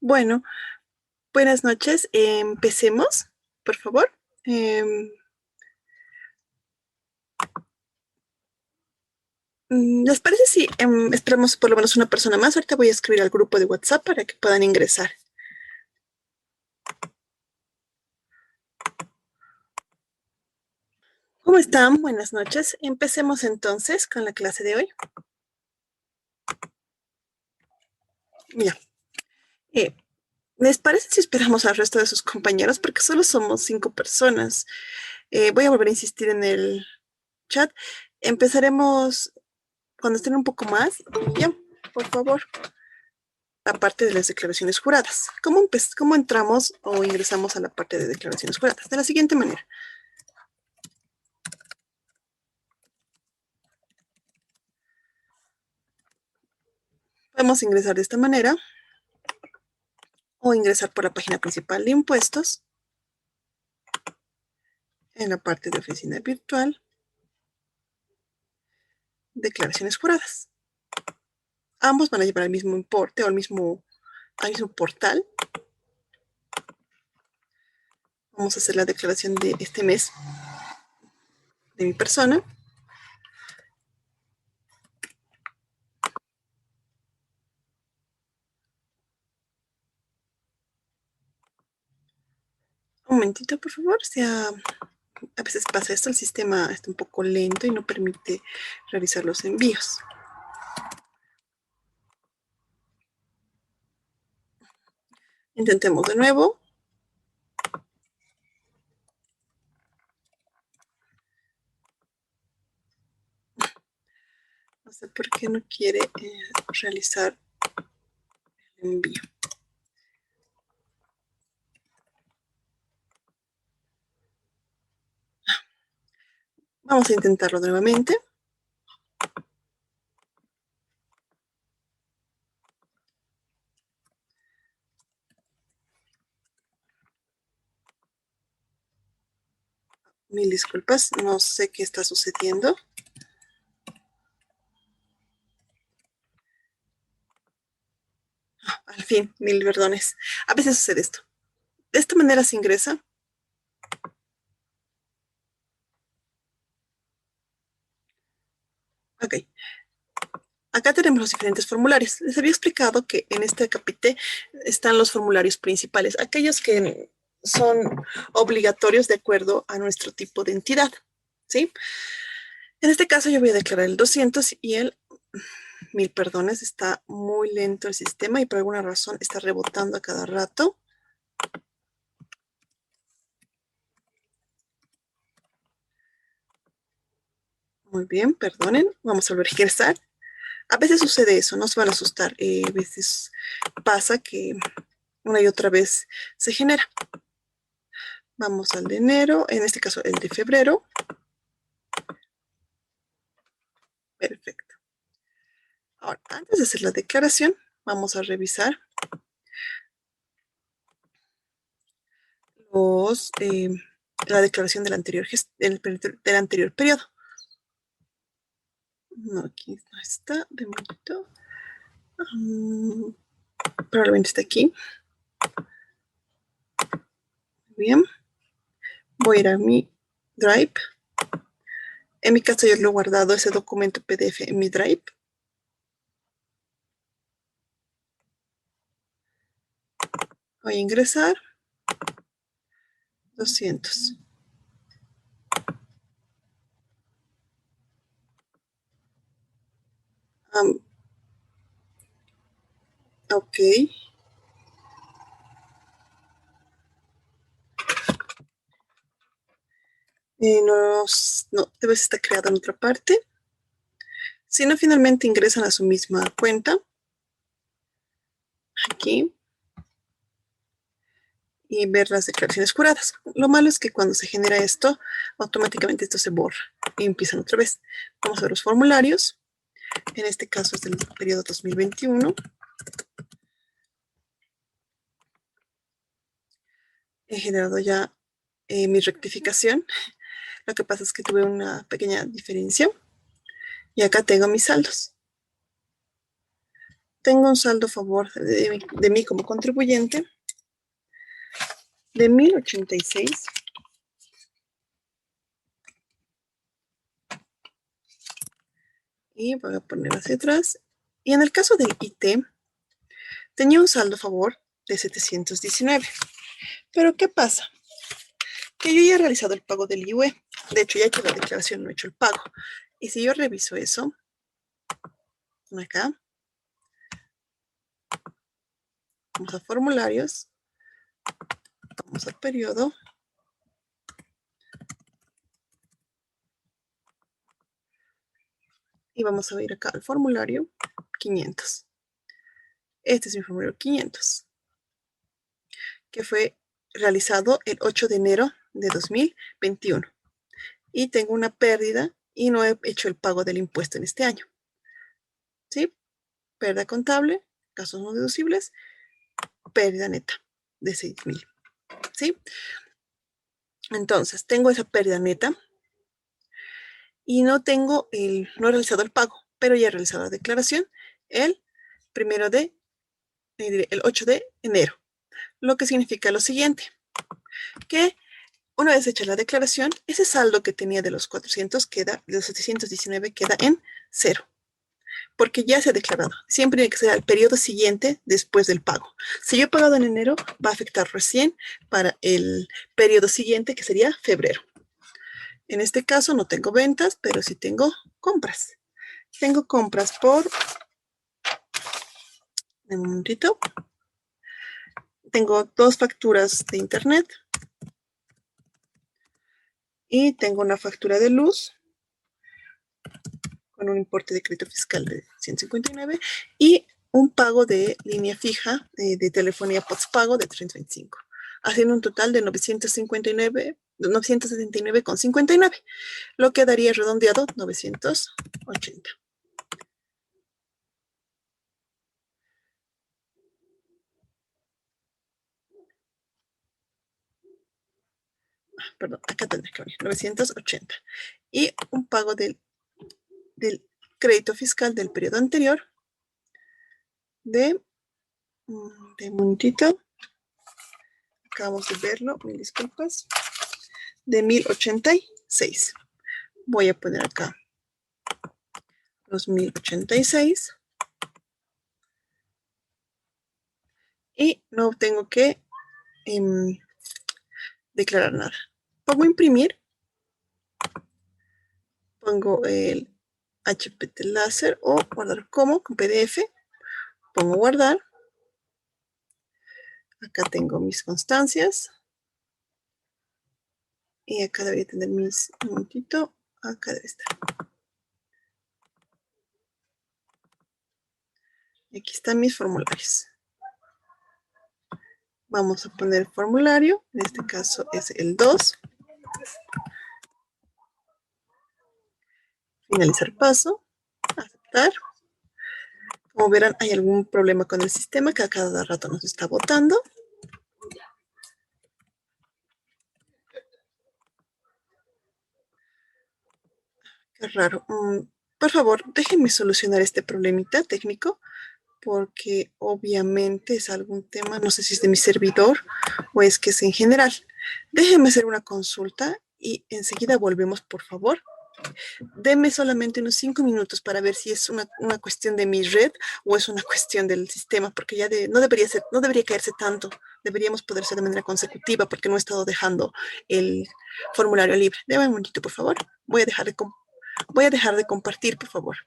Bueno, buenas noches. Empecemos, por favor. Em, ¿Les parece si esperamos por lo menos una persona más? Ahorita voy a escribir al grupo de WhatsApp para que puedan ingresar. ¿Cómo están? Buenas noches. Empecemos entonces con la clase de hoy. Ya. Eh, ¿Les parece si esperamos al resto de sus compañeros? Porque solo somos 5 personas. Voy a volver a insistir en el chat. Empezaremos cuando estén un poco más. Ya, por favor. La parte de las declaraciones juradas. ¿Cómo entramos o ingresamos a la parte de declaraciones juradas? De la siguiente manera. Podemos ingresar de esta manera o ingresar por la página principal de impuestos en la parte de oficina virtual, declaraciones juradas. Ambos van a llevar al mismo importe o al mismo portal. Vamos a hacer la declaración de este mes de mi persona. Un momentito, por favor. A veces pasa esto, el sistema está un poco lento y no permite realizar los envíos. Intentemos de nuevo. No sé por qué no quiere realizar el envío. Vamos a intentarlo nuevamente. Mil disculpas, no sé qué está sucediendo. Al fin, mil perdones. A veces sucede esto. De esta manera se ingresa. Ok. Acá tenemos los diferentes formularios. Les había explicado que en este capítulo están los formularios principales, aquellos que son obligatorios de acuerdo a nuestro tipo de entidad, ¿sí? En este caso yo voy a declarar el 200 y el mil perdones, está muy lento el sistema y por alguna razón está rebotando a cada rato. Muy bien, perdonen, vamos a volver a ingresar. A veces sucede eso, no se van a asustar. A veces pasa que una y otra vez se genera. Vamos al de enero, en este caso el de febrero. Perfecto. Ahora, antes de hacer la declaración, vamos a revisar la declaración del anterior periodo. No, aquí no está, de momento. Probablemente está aquí. Bien. Voy a ir a mi Drive. En mi caso yo lo he guardado ese documento PDF en mi Drive. Voy a ingresar. 200. Ok. No, debe estar creado en otra parte. Si no, finalmente ingresan a su misma cuenta. Aquí. Y ver las declaraciones juradas. Lo malo es que cuando se genera esto, automáticamente esto se borra y empiezan otra vez. Vamos a ver los formularios. En este caso es del periodo 2021. He generado ya mi rectificación. Lo que pasa es que tuve una pequeña diferencia. Y acá tengo mis saldos. Tengo un saldo a favor de mí como contribuyente de 1086. Y voy a poner hacia atrás. Y en el caso del IT, tenía un saldo a favor de 719. Pero ¿qué pasa? Que yo ya he realizado el pago del IUE. De hecho, ya he hecho la declaración, no he hecho el pago. Y si yo reviso eso, acá, vamos a formularios, vamos a periodo, y vamos a ir acá al formulario 500. Este es mi formulario 500, que fue realizado el 8 de enero de 2021. Y tengo una pérdida y no he hecho el pago del impuesto en este año. ¿Sí? Pérdida contable, gastos no deducibles, pérdida neta de 6,000. ¿Sí? Entonces, tengo esa pérdida neta y no he realizado el pago, pero ya he realizado la declaración el 8 de enero. Lo que significa lo siguiente, que una vez hecha la declaración, ese saldo que tenía de los 719 queda en cero, porque ya se ha declarado. Siempre tiene que ser al periodo siguiente después del pago. Si yo he pagado en enero, va a afectar recién para el periodo siguiente, que sería febrero. En este caso no tengo ventas, pero sí tengo compras. Tengo compras por... Un momentito. Tengo 2 facturas de internet. Y tengo una factura de luz con un importe de crédito fiscal de 159 y un pago de línea fija de telefonía postpago de 325, haciendo un total de 979,59, lo que daría redondeado 980. Perdón, acá tendré que venir, 980. Y un pago del crédito fiscal del periodo anterior de un momentito, acabamos de verlo, mil disculpas, de 1086. Voy a poner acá los 1086 y no tengo que declarar nada. Pongo imprimir, pongo el HPT láser o guardar como con PDF, pongo guardar. Acá tengo mis constancias y acá debería tener mis, un momentito, acá debe estar. Y aquí están mis formularios. Vamos a poner el formulario, en este caso es el 2. Finalizar paso, aceptar. Como verán, hay algún problema con el sistema que a cada rato nos está botando. Qué raro. Por favor, déjenme solucionar este problemita técnico, porque obviamente es algún tema, no sé si es de mi servidor o es que es en general. Déjenme hacer una consulta y enseguida volvemos, por favor. Denme solamente unos 5 minutos para ver si es una cuestión de mi red o es una cuestión del sistema, porque ya no debería caerse tanto. Deberíamos poder ser de manera consecutiva porque no he estado dejando el formulario libre. Deme un momentito, por favor. Voy a dejar de compartir, por favor.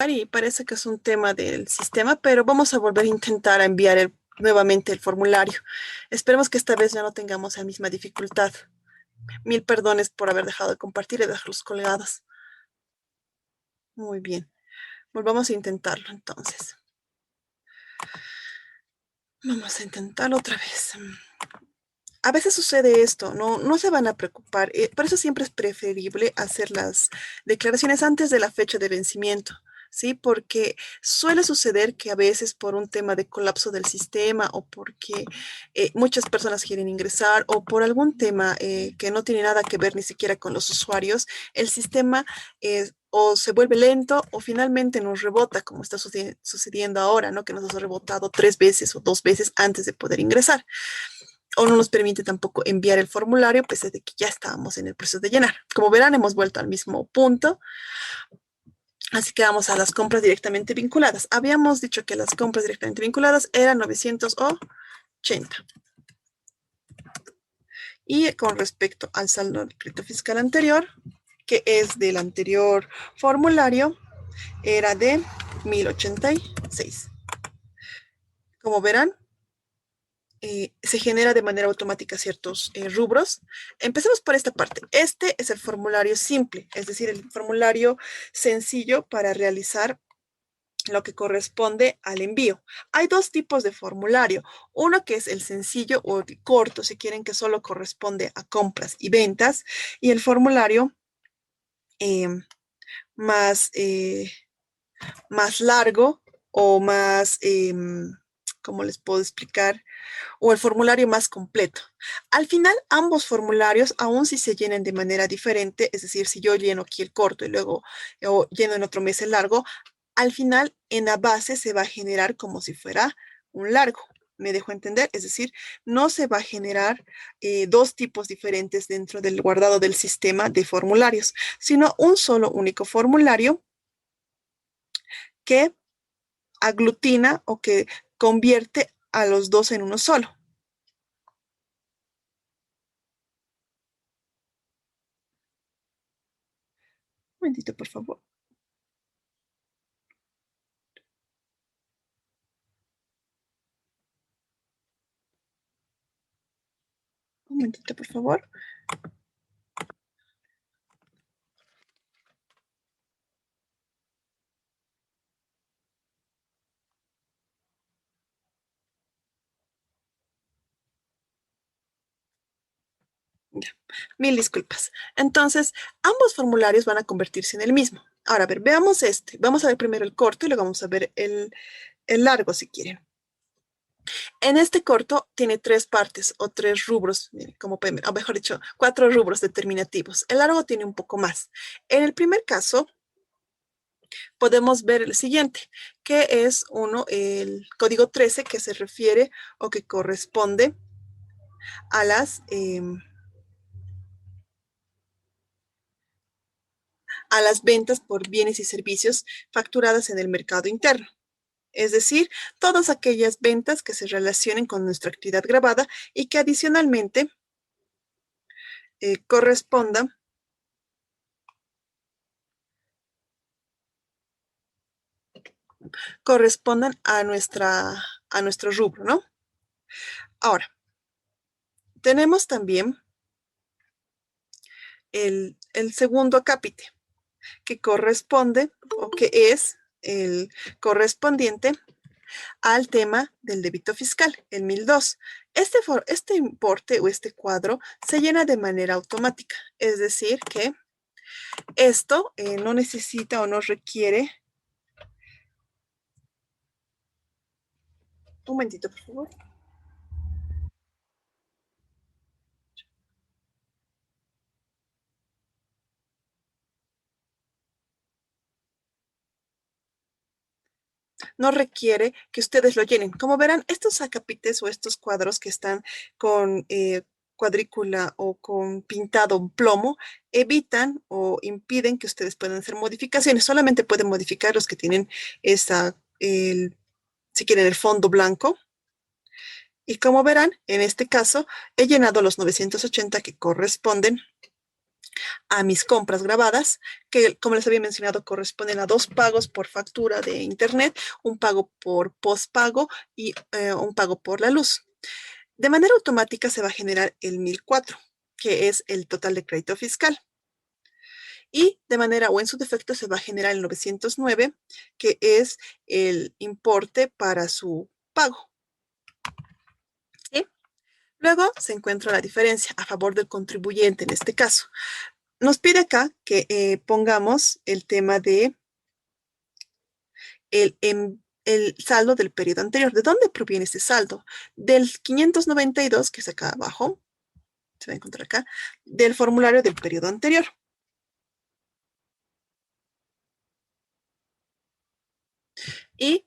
Y parece que es un tema del sistema, pero vamos a volver a intentar enviar nuevamente el formulario. Esperemos que esta vez ya no tengamos la misma dificultad. Mil perdones por haber dejado de compartir y dejarlos colgados. Muy bien. Volvamos a intentarlo entonces. Vamos a intentarlo otra vez. A veces sucede esto, no se van a preocupar. Por eso siempre es preferible hacer las declaraciones antes de la fecha de vencimiento, ¿sí? Porque suele suceder que a veces por un tema de colapso del sistema o porque muchas personas quieren ingresar o por algún tema que no tiene nada que ver ni siquiera con los usuarios, el sistema o se vuelve lento o finalmente nos rebota, como está sucediendo ahora, ¿no? Que nos ha rebotado 3 veces o 2 veces antes de poder ingresar o no nos permite tampoco enviar el formulario, pese de que ya estábamos en el proceso de llenar. Como verán, hemos vuelto al mismo punto, así que vamos a las compras directamente vinculadas. Habíamos dicho que las compras directamente vinculadas eran 980. Y con respecto al saldo de crédito fiscal anterior, que es del anterior formulario, era de 1086. Como verán, se genera de manera automática ciertos rubros. Empecemos por esta parte. Este es el formulario simple, es decir, el formulario sencillo para realizar lo que corresponde al envío. Hay dos tipos de formulario. Uno que es el sencillo o el corto, si quieren, que solo corresponde a compras y ventas. Y el formulario eh, más, más largo o más, ¿cómo les puedo explicar? O el formulario más completo. Al final, ambos formularios, aun si se llenen de manera diferente, es decir, si yo lleno aquí el corto y luego o lleno en otro mes el largo, al final en la base se va a generar como si fuera un largo. ¿Me dejo entender? Es decir, no se va a generar dos tipos diferentes dentro del guardado del sistema de formularios, sino un solo único formulario que aglutina o que convierte a los dos en uno solo. Un momentito, por favor. Un momentito, por favor. Ya, mil disculpas. Entonces, ambos formularios van a convertirse en el mismo. Ahora, a ver, veamos este. Vamos a ver primero el corto y luego vamos a ver el largo, si quieren. En este corto tiene 3 partes o 3 rubros, como pueden ver, o mejor dicho, 4 rubros determinativos. El largo tiene un poco más. En el primer caso, podemos ver el siguiente, que es el código 13, que se refiere o que corresponde a las ventas por bienes y servicios facturadas en el mercado interno. Es decir, todas aquellas ventas que se relacionen con nuestra actividad grabada y que adicionalmente correspondan a nuestro rubro, ¿no? Ahora, tenemos también el segundo acápite, que corresponde o que es el correspondiente al tema del débito fiscal, el 1002. Este importe o este cuadro se llena de manera automática, es decir, que esto no necesita o no requiere. Un momentito, por favor. No requiere que ustedes lo llenen. Como verán, estos acapites o estos cuadros que están con cuadrícula o con pintado en plomo evitan o impiden que ustedes puedan hacer modificaciones. Solamente pueden modificar los que tienen si quieren, el fondo blanco. Y como verán, en este caso, he llenado los 980 que corresponden a mis compras grabadas, que como les había mencionado, corresponden a 2 pagos por factura de internet, un pago por postpago y un pago por la luz. De manera automática se va a generar el 1004, que es el total de crédito fiscal. Y de manera o en su defecto se va a generar el 909, que es el importe para su pago. ¿Sí? Luego se encuentra la diferencia a favor del contribuyente en este caso. Nos pide acá que pongamos el tema de el saldo del periodo anterior. ¿De dónde proviene este saldo? Del 592, que es acá abajo, se va a encontrar acá, del formulario del periodo anterior. Y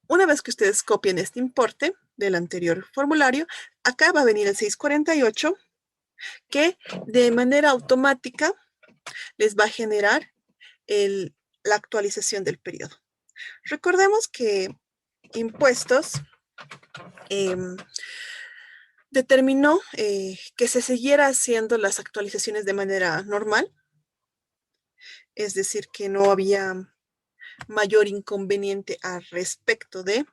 una vez que ustedes copien este importe del anterior formulario, acá va a venir el 648, que de manera automática les va a generar la actualización del periodo. Recordemos que impuestos determinó que se siguiera haciendo las actualizaciones de manera normal, es decir, que no había mayor inconveniente al respecto de,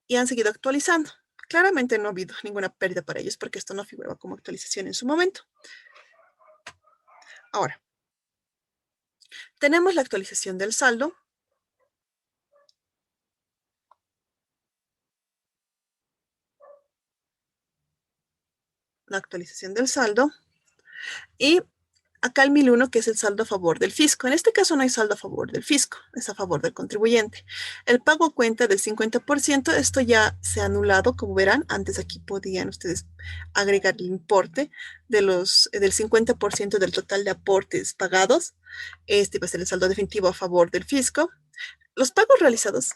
y han seguido actualizando. Claramente no ha habido ninguna pérdida para ellos porque esto no figuraba como actualización en su momento. Ahora, tenemos la actualización del saldo. La actualización del saldo. Y acá el 1001, que es el saldo a favor del fisco. En este caso no hay saldo a favor del fisco, es a favor del contribuyente. El pago a cuenta del 50%, esto ya se ha anulado, como verán. Antes aquí podían ustedes agregar el importe del 50% del total de aportes pagados. Este va a ser el saldo definitivo a favor del fisco. Los pagos realizados.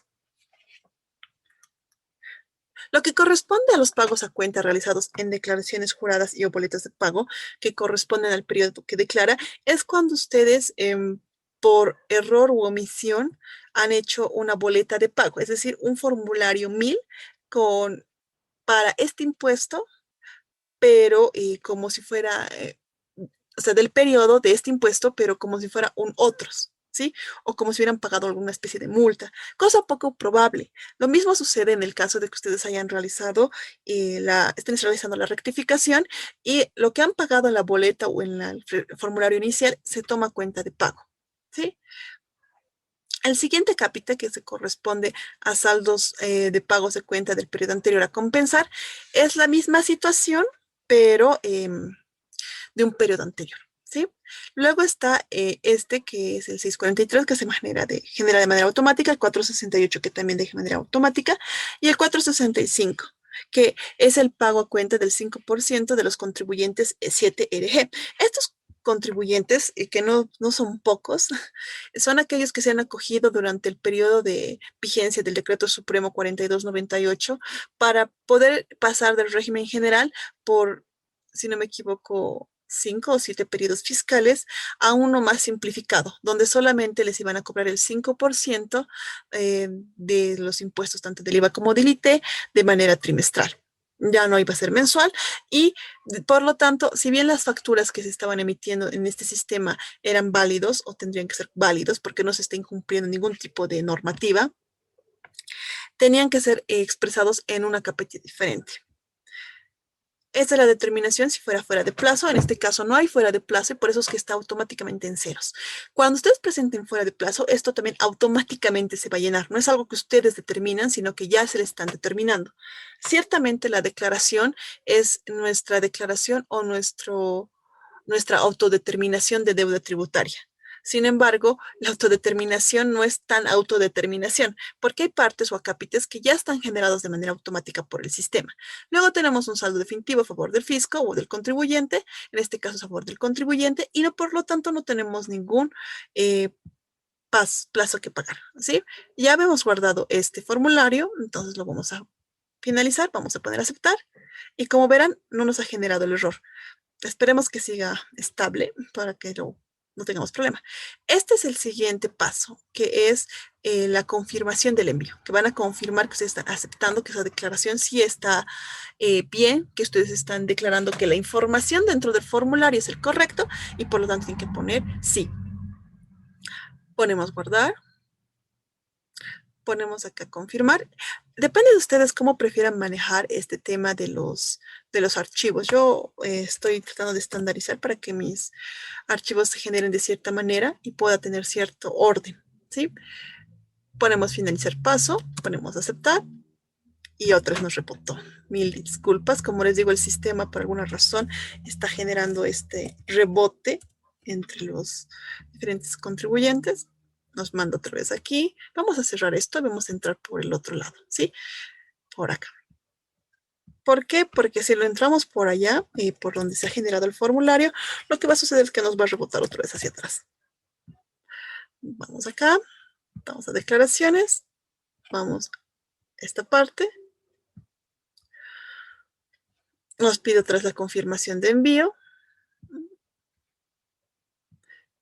Lo que corresponde a los pagos a cuenta realizados en declaraciones juradas y o boletas de pago que corresponden al periodo que declara es cuando ustedes por error u omisión han hecho una boleta de pago, es decir, un formulario 1000 para este impuesto, pero como si fuera, o sea, del periodo de este impuesto, pero como si fuera un otros. ¿Sí? O como si hubieran pagado alguna especie de multa, cosa poco probable. Lo mismo sucede en el caso de que ustedes hayan realizado, estén realizando la rectificación y lo que han pagado en la boleta o en el formulario inicial se toma cuenta de pago. ¿Sí? El siguiente capítulo, que se corresponde a saldos de pagos de cuenta del periodo anterior a compensar, es la misma situación, pero de un periodo anterior. ¿Sí? Luego está este que es el 643 que se genera de manera automática, el 468 que también de manera automática y el 465 que es el pago a cuenta del 5% de los contribuyentes 7RG. Estos contribuyentes, que no son pocos, son aquellos que se han acogido durante el periodo de vigencia del Decreto Supremo 4298 para poder pasar del régimen general por, si no me equivoco, 5 o 7 periodos fiscales a uno más simplificado, donde solamente les iban a cobrar el 5% de los impuestos, tanto del IVA como del IT, de manera trimestral. Ya no iba a ser mensual y por lo tanto, si bien las facturas que se estaban emitiendo en este sistema eran válidos o tendrían que ser válidos porque no se está incumpliendo ningún tipo de normativa, tenían que ser expresados en una capilla diferente. Esta es la determinación si fuera de plazo. En este caso no hay fuera de plazo y por eso es que está automáticamente en ceros. Cuando ustedes presenten fuera de plazo, esto también automáticamente se va a llenar. No es algo que ustedes determinan, sino que ya se le están determinando. Ciertamente la declaración es nuestra declaración o nuestra autodeterminación de deuda tributaria. Sin embargo, la autodeterminación no es tan autodeterminación, porque hay partes o acápites que ya están generados de manera automática por el sistema. Luego tenemos un saldo definitivo a favor del fisco o del contribuyente, en este caso a favor del contribuyente, y no, por lo tanto no tenemos ningún plazo que pagar. ¿Sí? Ya hemos guardado este formulario, entonces lo vamos a finalizar, vamos a poner aceptar, y como verán, no nos ha generado el error. Esperemos que siga estable para que no tengamos problema. Este es el siguiente paso, que es la confirmación del envío, que van a confirmar que ustedes están aceptando que esa declaración sí está bien, que ustedes están declarando que la información dentro del formulario es el correcto y por lo tanto tienen que poner sí. Ponemos guardar. Ponemos acá confirmar. Depende de ustedes cómo prefieran manejar este tema de los archivos. Yo estoy tratando de estandarizar para que mis archivos se generen de cierta manera y pueda tener cierto orden, ¿sí? Ponemos finalizar paso, ponemos aceptar y otras nos rebotó. Mil disculpas. Como les digo, el sistema por alguna razón está generando este rebote entre los diferentes contribuyentes. Nos manda otra vez aquí. Vamos a cerrar esto. Vamos a entrar por el otro lado, ¿sí? Por acá. ¿Por qué? Porque si lo entramos por allá, por donde se ha generado el formulario, lo que va a suceder es que nos va a rebotar otra vez hacia atrás. Vamos acá, vamos a declaraciones, vamos a esta parte. Nos pide otra vez la confirmación de envío.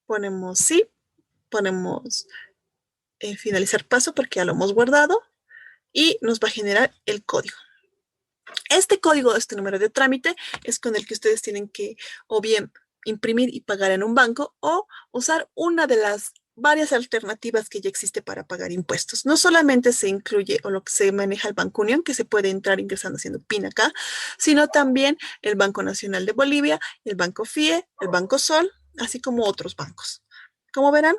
Ponemos sí, ponemos finalizar paso porque ya lo hemos guardado y nos va a generar el código. Este código, este número de trámite, es con el que ustedes tienen que o bien imprimir y pagar en un banco o usar una de las varias alternativas que ya existe para pagar impuestos. No solamente se incluye o lo que se maneja el Banco Unión, que se puede entrar ingresando haciendo PIN acá, sino también el Banco Nacional de Bolivia, el Banco FIE, el Banco Sol, así como otros bancos. Como verán,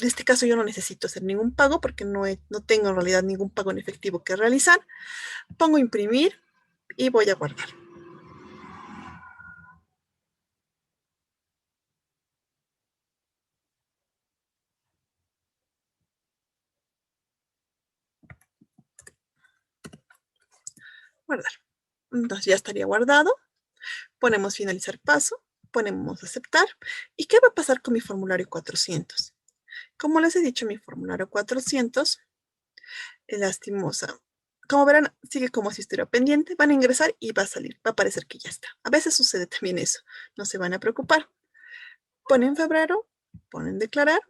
en este caso yo no necesito hacer ningún pago porque no tengo en realidad ningún pago en efectivo que realizar. Pongo imprimir y voy a guardar. Guardar. Entonces ya estaría guardado. Ponemos finalizar paso, ponemos aceptar. ¿Y qué va a pasar con mi formulario 400? Como les he dicho, mi formulario 400 es lastimosa. Como verán, sigue como si estuviera pendiente. Van a ingresar y va a salir. Va a aparecer que ya está. A veces sucede también eso. No se van a preocupar. Ponen febrero, ponen declarar.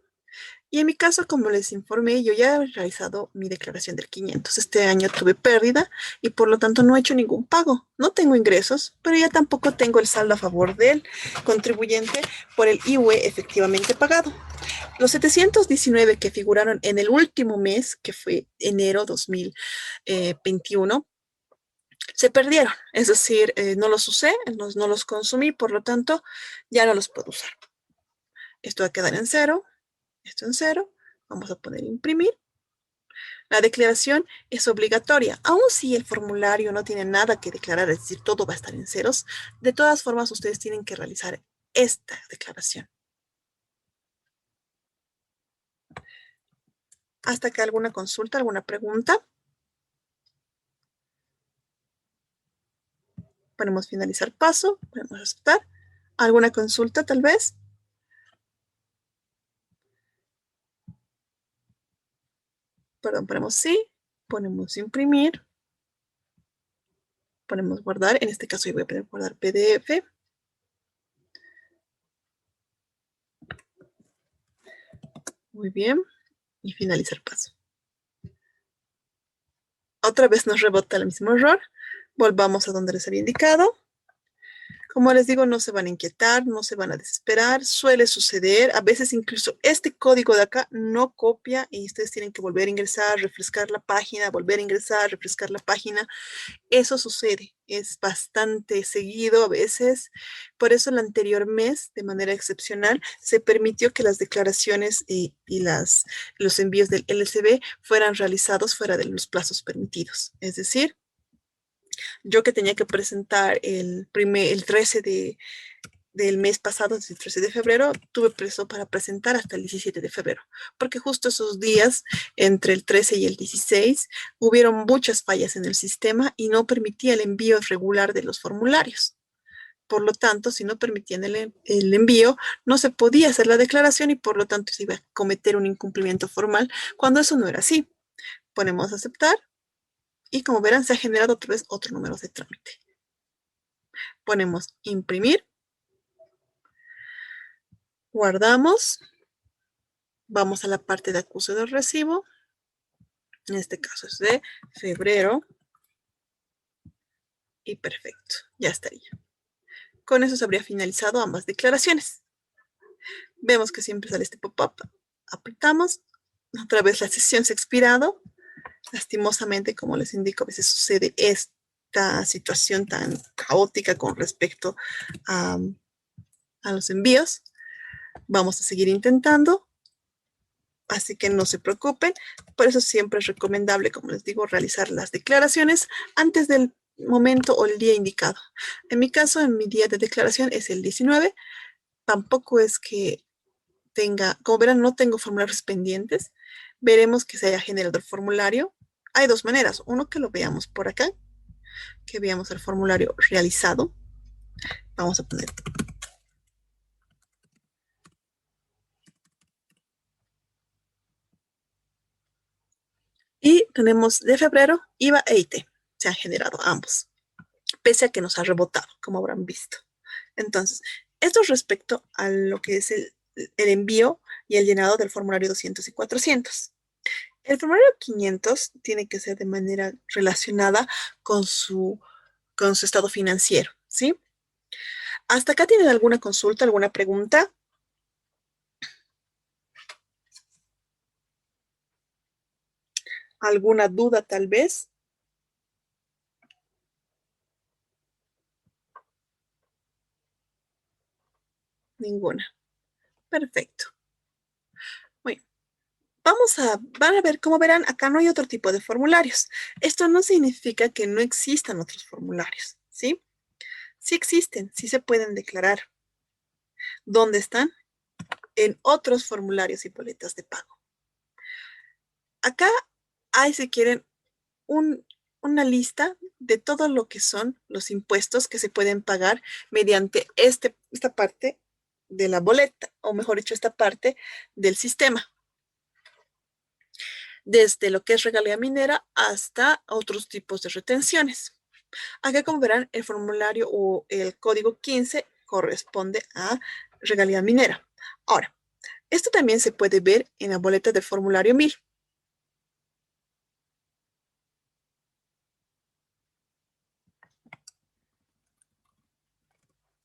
Y en mi caso, como les informé, yo ya he realizado mi declaración del 500. Este año tuve pérdida y por lo tanto no he hecho ningún pago. No tengo ingresos, pero ya tampoco tengo el saldo a favor del contribuyente por el IUE efectivamente pagado. Los 719 que figuraron en el último mes, que fue enero 2021, se perdieron. Es decir, no los usé, no los consumí, por lo tanto ya no los puedo usar. Esto va a quedar en cero. Esto en cero, vamos a poner imprimir. La declaración es obligatoria, aun si el formulario no tiene nada que declarar, es decir, todo va a estar en ceros. De todas formas, ustedes tienen que realizar esta declaración. ¿Hasta acá alguna consulta, alguna pregunta? Ponemos finalizar paso, ponemos aceptar. ¿Alguna consulta tal vez? Perdón, ponemos sí, ponemos imprimir, ponemos guardar. En este caso yo voy a poner guardar PDF. Muy bien. Y finalizar paso. Otra vez nos rebota el mismo error. Volvamos a donde les había indicado. Como les digo, no se van a inquietar, no se van a desesperar, suele suceder. A veces incluso este código de acá no copia y ustedes tienen que volver a ingresar, refrescar la página, volver a ingresar, refrescar la página. Eso sucede, es bastante seguido a veces. Por eso el anterior mes, de manera excepcional, se permitió que las declaraciones y los envíos del LCB fueran realizados fuera de los plazos permitidos. Es decir, yo que tenía que presentar el 13 del mes pasado, el 13 de febrero, tuve preso para presentar hasta el 17 de febrero, porque justo esos días, entre el 13 y el 16, hubieron muchas fallas en el sistema y no permitía el envío regular de los formularios. Por lo tanto, si no permitían el envío, no se podía hacer la declaración y por lo tanto se iba a cometer un incumplimiento formal, cuando eso no era así. Ponemos aceptar y como verán se ha generado otra vez otro número de trámite. Ponemos imprimir, guardamos, vamos a la parte de acuse del recibo, en este caso es de febrero y perfecto, ya estaría. Con eso se habría finalizado ambas declaraciones. Vemos que siempre sale este pop-up, apretamos, otra vez la sesión se ha expirado, lastimosamente como les indico a veces sucede esta situación tan caótica con respecto a los envíos. Vamos a seguir intentando. Así que no se preocupen. Por eso siempre es recomendable, como les digo, realizar las declaraciones antes del momento o el día indicado. En mi caso, en mi día de declaración es el 19. Tampoco es que tenga, como verán, no tengo formularios pendientes. Veremos que se haya generado el formulario. Hay dos maneras. Uno, que lo veamos por acá, que veamos el formulario realizado. Vamos a poner. Y tenemos de febrero, IVA e IT. Se han generado ambos, pese a que nos ha rebotado, como habrán visto. Entonces, esto es respecto a lo que es el envío y el llenado del formulario 200 y 400. El formulario 500 tiene que ser de manera relacionada con con su estado financiero, ¿sí? ¿Hasta acá tienen alguna consulta, alguna pregunta? ¿Alguna duda tal vez? Ninguna. Perfecto. Muy bien. Van a ver, como verán, acá no hay otro tipo de formularios. Esto no significa que no existan otros formularios, ¿sí? Sí existen, sí se pueden declarar. ¿Dónde están? En otros formularios y boletas de pago. Acá hay, si quieren, un, una lista de todo lo que son los impuestos que se pueden pagar mediante esta parte de la boleta, o mejor dicho, esta parte del sistema, desde lo que es regalía minera hasta otros tipos de retenciones. Acá, como verán, el formulario o el código 15 corresponde a regalía minera. Ahora, esto también se puede ver en la boleta del formulario 1000.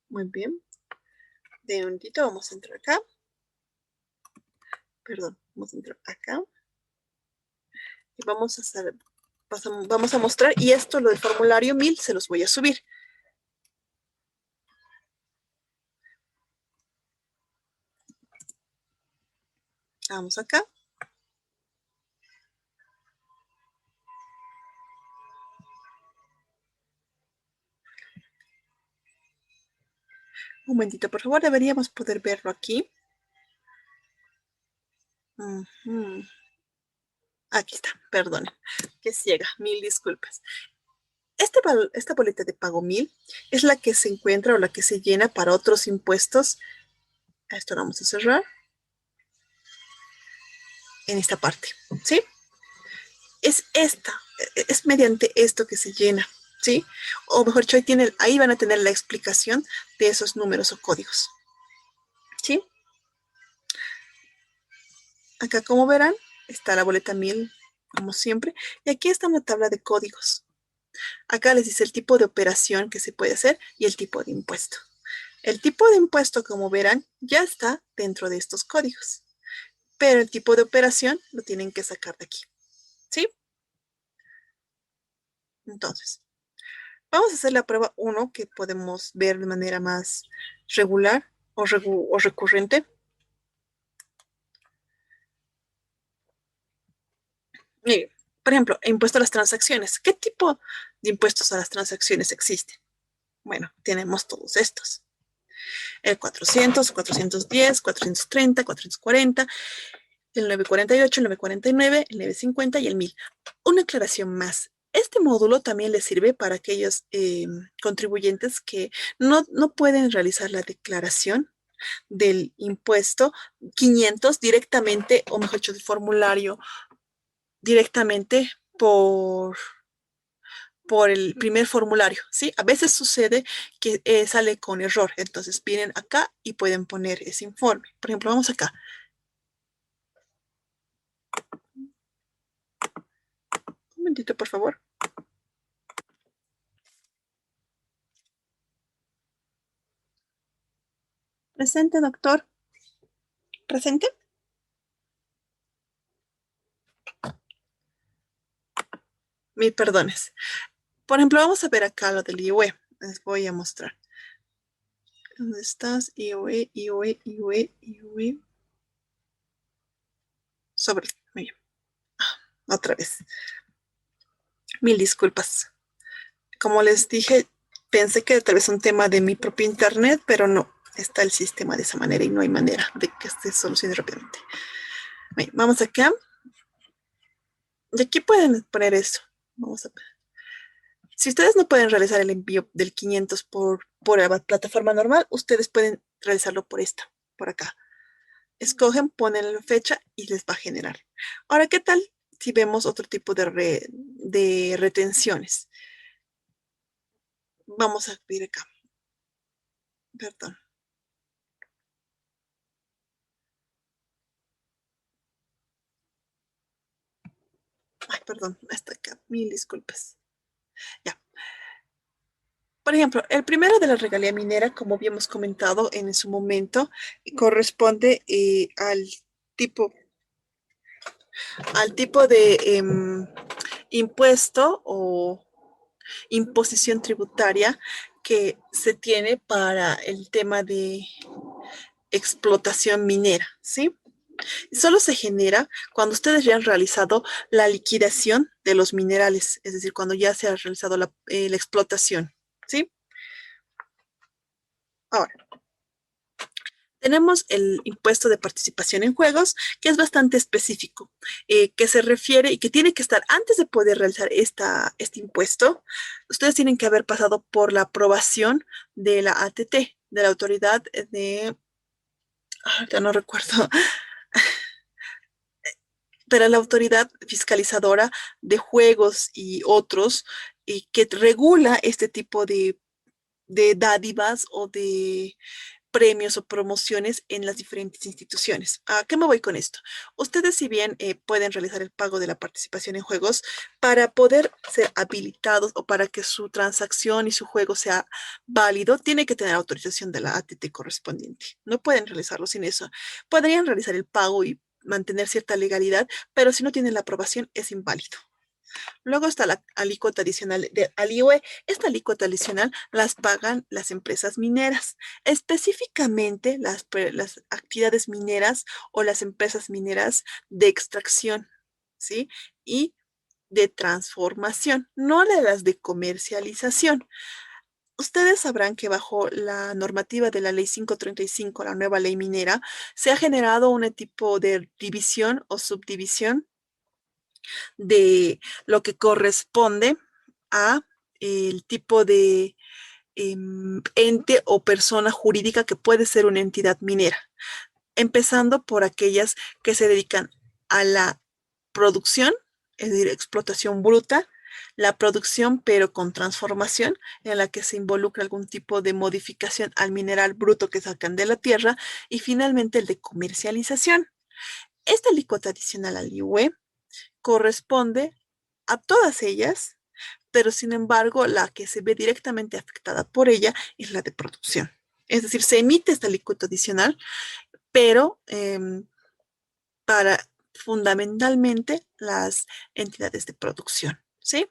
Muy bien. De un momentito, vamos a entrar acá. Perdón, vamos a entrar acá. Y vamos a hacer, vamos a mostrar, y esto, lo del formulario 1000, se los voy a subir. Vamos acá. Un momentito, por favor, deberíamos poder verlo aquí. Aquí está, perdonen, que ciega, mil disculpas. Esta boleta de pago 1000 es la que se encuentra o la que se llena para otros impuestos. Esto lo vamos a cerrar en esta parte, ¿sí? Es mediante esto que se llena, ¿sí? O mejor dicho, ahí van a tener la explicación de esos números o códigos, ¿sí? Acá, como verán, está la boleta 1000, como siempre, y aquí está una tabla de códigos. Acá les dice el tipo de operación que se puede hacer y el tipo de impuesto. El tipo de impuesto, como verán, ya está dentro de estos códigos, pero el tipo de operación lo tienen que sacar de aquí, ¿sí? Entonces, vamos a hacer la prueba 1, que podemos ver de manera más regular o recurrente. Mire, por ejemplo, impuesto a las transacciones. ¿Qué tipo de impuestos a las transacciones existen? Bueno, tenemos todos estos. El 400, 410, 430, 440, el 948, el 949, el 950 y el 1000. Una aclaración más. Este módulo también le sirve para aquellos contribuyentes que no pueden realizar la declaración del impuesto 500 directamente, o mejor dicho, del formulario directamente por el primer formulario, ¿sí? A veces sucede que sale con error, entonces vienen acá y pueden poner ese informe. Por ejemplo, vamos acá. Un momentito, por favor. Presente, doctor. Presente. Mil perdones. Por ejemplo, vamos a ver acá lo del IOE. Les voy a mostrar. ¿Dónde estás? IOE, IOE, IOE, IOE. sobre... Muy bien. Otra vez. Mil disculpas. Como les dije, pensé que tal vez un tema de mi propio internet, pero no. Está el sistema de esa manera y no hay manera de que se solucione rápidamente. Bien, vamos acá. Y aquí pueden poner eso. Vamos a ver. Si ustedes no pueden realizar el envío del 500 por la plataforma normal, ustedes pueden realizarlo por esta, por acá. Escogen, ponen la fecha y les va a generar. Ahora, ¿qué tal si vemos otro tipo de retenciones? Vamos a ver acá. Perdón. Ay, perdón. Hasta acá. Mil disculpas. Ya. Por ejemplo, el primero de la regalía minera, como habíamos comentado en su momento, corresponde tipo, al tipo de impuesto o imposición tributaria que se tiene para el tema de explotación minera, ¿sí? Solo se genera cuando ustedes ya han realizado la liquidación de los minerales, es decir, cuando ya se ha realizado la explotación, ¿sí? Ahora, tenemos el impuesto de participación en juegos, que es bastante específico, que se refiere y que tiene que estar antes de poder realizar este impuesto. Ustedes tienen que haber pasado por la aprobación de la ATT, de la autoridad de, ya no recuerdo, pero la autoridad fiscalizadora de juegos y otros, y que regula este tipo de dádivas o de premios o promociones en las diferentes instituciones. ¿A qué me voy con esto? Ustedes, si bien pueden realizar el pago de la participación en juegos, para poder ser habilitados o para que su transacción y su juego sea válido, tiene que tener autorización de la ATT correspondiente. No pueden realizarlo sin eso. Podrían realizar el pago y mantener cierta legalidad, pero si no tienen la aprobación, es inválido. Luego está la alícuota adicional de IVA. Esta alícuota adicional las pagan las empresas mineras, específicamente las actividades mineras o las empresas mineras de extracción, ¿sí? Y de transformación, no de las de comercialización. Ustedes sabrán que bajo la normativa de la Ley 535, la nueva ley minera, se ha generado un tipo de división o subdivisión de lo que corresponde a el tipo de ente o persona jurídica que puede ser una entidad minera, empezando por aquellas que se dedican a la producción, es decir, explotación bruta, la producción pero con transformación, en la que se involucra algún tipo de modificación al mineral bruto que sacan de la tierra, y finalmente el de comercialización. Esta alícuota adicional al IUE corresponde a todas ellas, pero sin embargo la que se ve directamente afectada por ella es la de producción. Es decir, se emite esta alícuota adicional, pero para fundamentalmente las entidades de producción, ¿sí?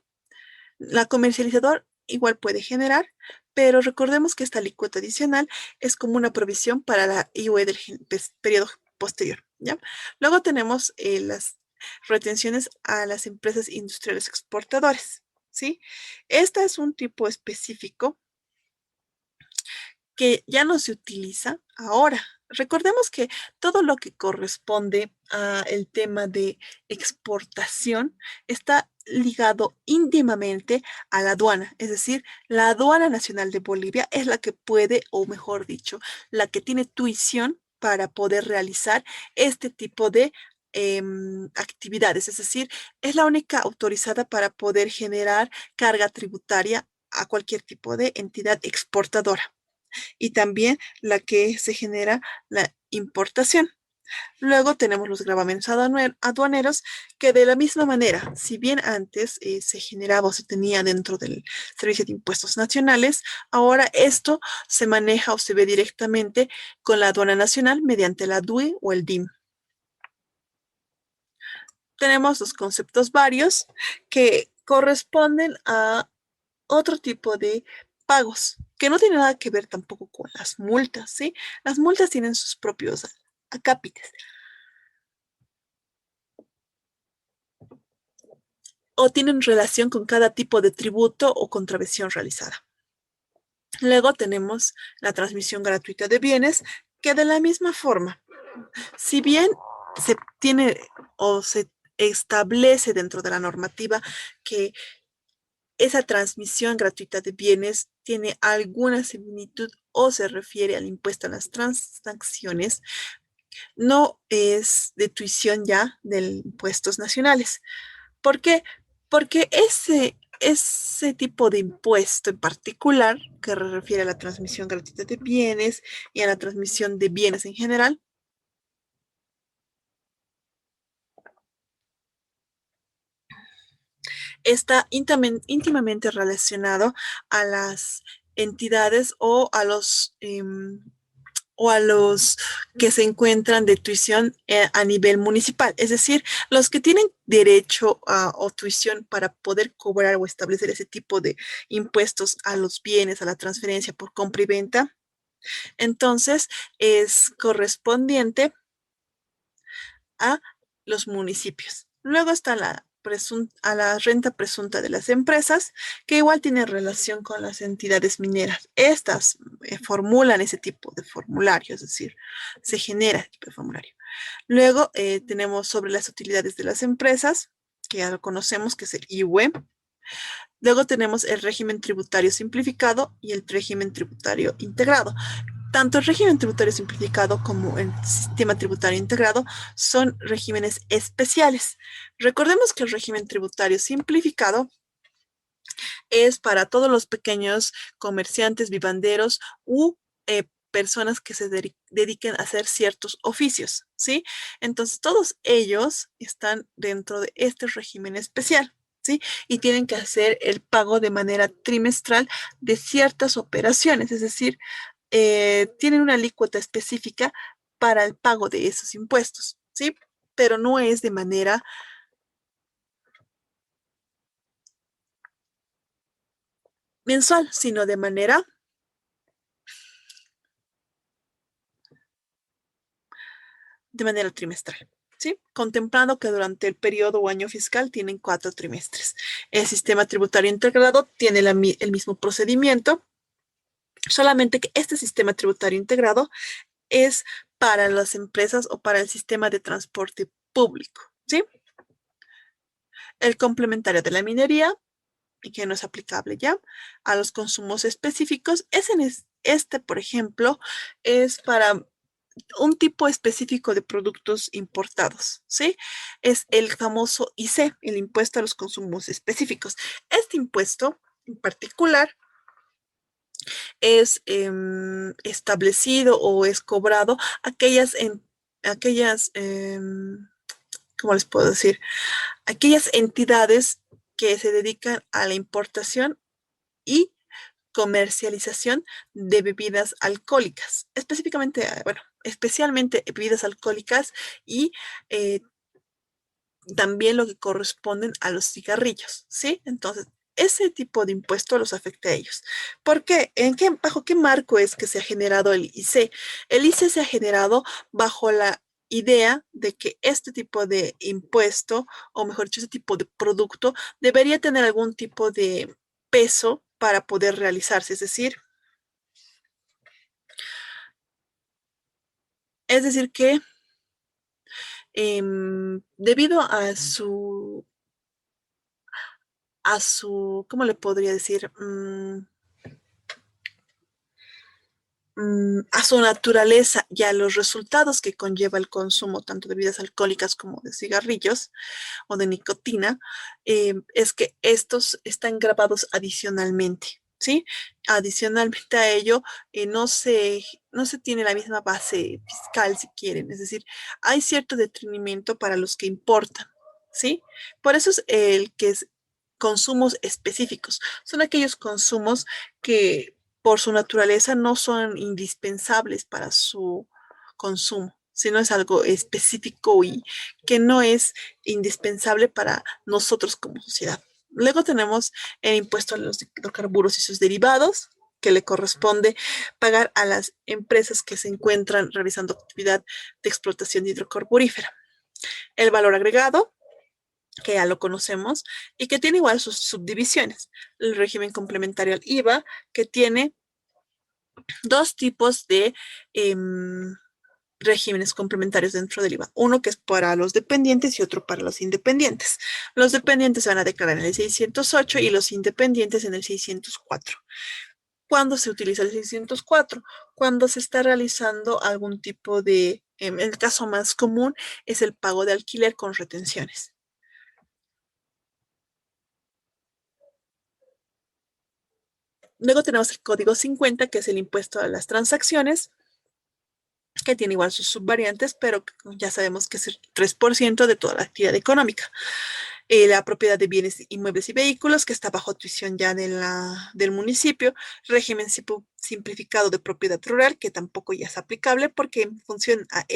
La comercializador igual puede generar, pero recordemos que esta alícuota adicional es como una provisión para la IUE del periodo posterior, ¿ya? Luego tenemos las retenciones a las empresas industriales exportadoras, ¿sí? Esta es un tipo específico que ya no se utiliza ahora. Recordemos que todo lo que corresponde al tema de exportación está ligado íntimamente a la aduana, es decir, la aduana nacional de Bolivia es la que puede, o mejor dicho, la que tiene tuición para poder realizar este tipo de actividades, es decir, es la única autorizada para poder generar carga tributaria a cualquier tipo de entidad exportadora y también la que se genera la importación. Luego tenemos los gravamentos aduaneros que de la misma manera, si bien antes se generaba o se tenía dentro del Servicio de Impuestos Nacionales, ahora esto se maneja o se ve directamente con la aduana nacional mediante la DUI o el DIM. Tenemos los conceptos varios que corresponden a otro tipo de pagos, que no tiene nada que ver tampoco con las multas, ¿sí? Las multas tienen sus propios acápites. o tienen relación con cada tipo de tributo o contravención realizada. Luego tenemos la transmisión gratuita de bienes, que de la misma forma, si bien se tiene o se establece dentro de la normativa que esa transmisión gratuita de bienes tiene alguna similitud o se refiere al impuesto a las transacciones, no es de tuición ya de impuestos nacionales. ¿Por qué? Porque ese tipo de impuesto en particular, que refiere a la transmisión gratuita de bienes y a la transmisión de bienes en general, está íntimamente relacionado a las entidades o a los que se encuentran de tuición a nivel municipal, es decir, los que tienen derecho a o tuición para poder cobrar o establecer ese tipo de impuestos a los bienes, a la transferencia por compra y venta, entonces es correspondiente a los municipios. Luego está a la renta presunta de las empresas, que igual tiene relación con las entidades mineras. Estas formulan ese tipo de formulario, es decir, se genera ese tipo de formulario. Luego tenemos sobre las utilidades de las empresas, que ya lo conocemos, que es el IUE. Luego tenemos el régimen tributario simplificado y el régimen tributario integrado. Tanto el régimen tributario simplificado como el sistema tributario integrado son regímenes especiales. Recordemos que el régimen tributario simplificado es para todos los pequeños comerciantes, vivanderos u personas que se dediquen a hacer ciertos oficios, ¿sí? Entonces, todos ellos están dentro de este régimen especial, ¿sí? Y tienen que hacer el pago de manera trimestral de ciertas operaciones, es decir, tienen una alícuota específica para el pago de esos impuestos, ¿sí? Pero no es mensual, sino de manera trimestral. ¿Sí? Contemplando que durante el periodo o año fiscal tienen 4 trimestres. El sistema tributario integrado tiene el mismo procedimiento, solamente que este sistema tributario integrado es para las empresas o para el sistema de transporte público. ¿Sí? El complementario de la minería, y que no es aplicable ya a los consumos específicos, este, por ejemplo, es para un tipo específico de productos importados, ¿sí? Es el famoso IC, el impuesto a los consumos específicos. Este impuesto en particular es establecido o es cobrado aquellas, ¿cómo les puedo decir? Aquellas entidades que se dedican a la importación y comercialización de bebidas alcohólicas, específicamente, bueno, especialmente bebidas alcohólicas y eh, también lo que corresponden a los cigarrillos, ¿sí? Entonces, ese tipo de impuesto los afecta a ellos. ¿Por qué? ¿Bajo qué marco es que se ha generado el IC? El IC se ha generado bajo la idea de que este tipo de impuesto, o mejor dicho, este tipo de producto, debería tener algún tipo de peso para poder realizarse. Es decir que debido ¿cómo le podría decir? A su naturaleza y a los resultados que conlleva el consumo tanto de bebidas alcohólicas como de cigarrillos o de nicotina, es que estos están grabados adicionalmente, ¿sí? Adicionalmente a ello, no se tiene la misma base fiscal, si quieren, es decir, hay cierto detrimento para los que importan, ¿sí? Por eso es el que es consumos específicos. Son aquellos consumos que por su naturaleza no son indispensables para su consumo, sino es algo específico y que no es indispensable para nosotros como sociedad. Luego tenemos el impuesto a los hidrocarburos y sus derivados, que le corresponde pagar a las empresas que se encuentran realizando actividad de explotación hidrocarburífera. El valor agregado, que ya lo conocemos, y que tiene igual sus subdivisiones. El régimen complementario al IVA, que tiene dos tipos de regímenes complementarios dentro del IVA. Uno que es para los dependientes y otro para los independientes. Los dependientes se van a declarar en el 608 y los independientes en el 604. ¿Cuándo se utiliza el 604? Cuando se está realizando algún tipo de, el caso más común es el pago de alquiler con retenciones. Luego tenemos el código 50, que es el impuesto a las transacciones, que tiene igual sus subvariantes, pero ya sabemos que es el 3% de toda la actividad económica. La propiedad de bienes inmuebles y vehículos, que está bajo tuición ya del municipio, régimen simplificado de propiedad rural, que tampoco ya es aplicable porque en función a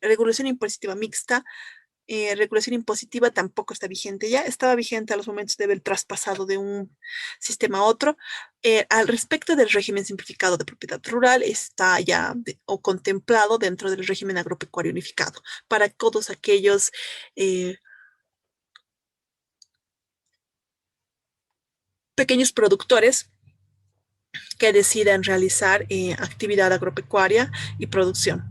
regulación impositiva mixta, regulación impositiva tampoco está vigente ya, estaba vigente a los momentos de haber traspasado de un sistema a otro. Al respecto del régimen simplificado de propiedad rural, está ya o contemplado dentro del régimen agropecuario unificado para todos aquellos pequeños productores que decidan realizar actividad agropecuaria y producción.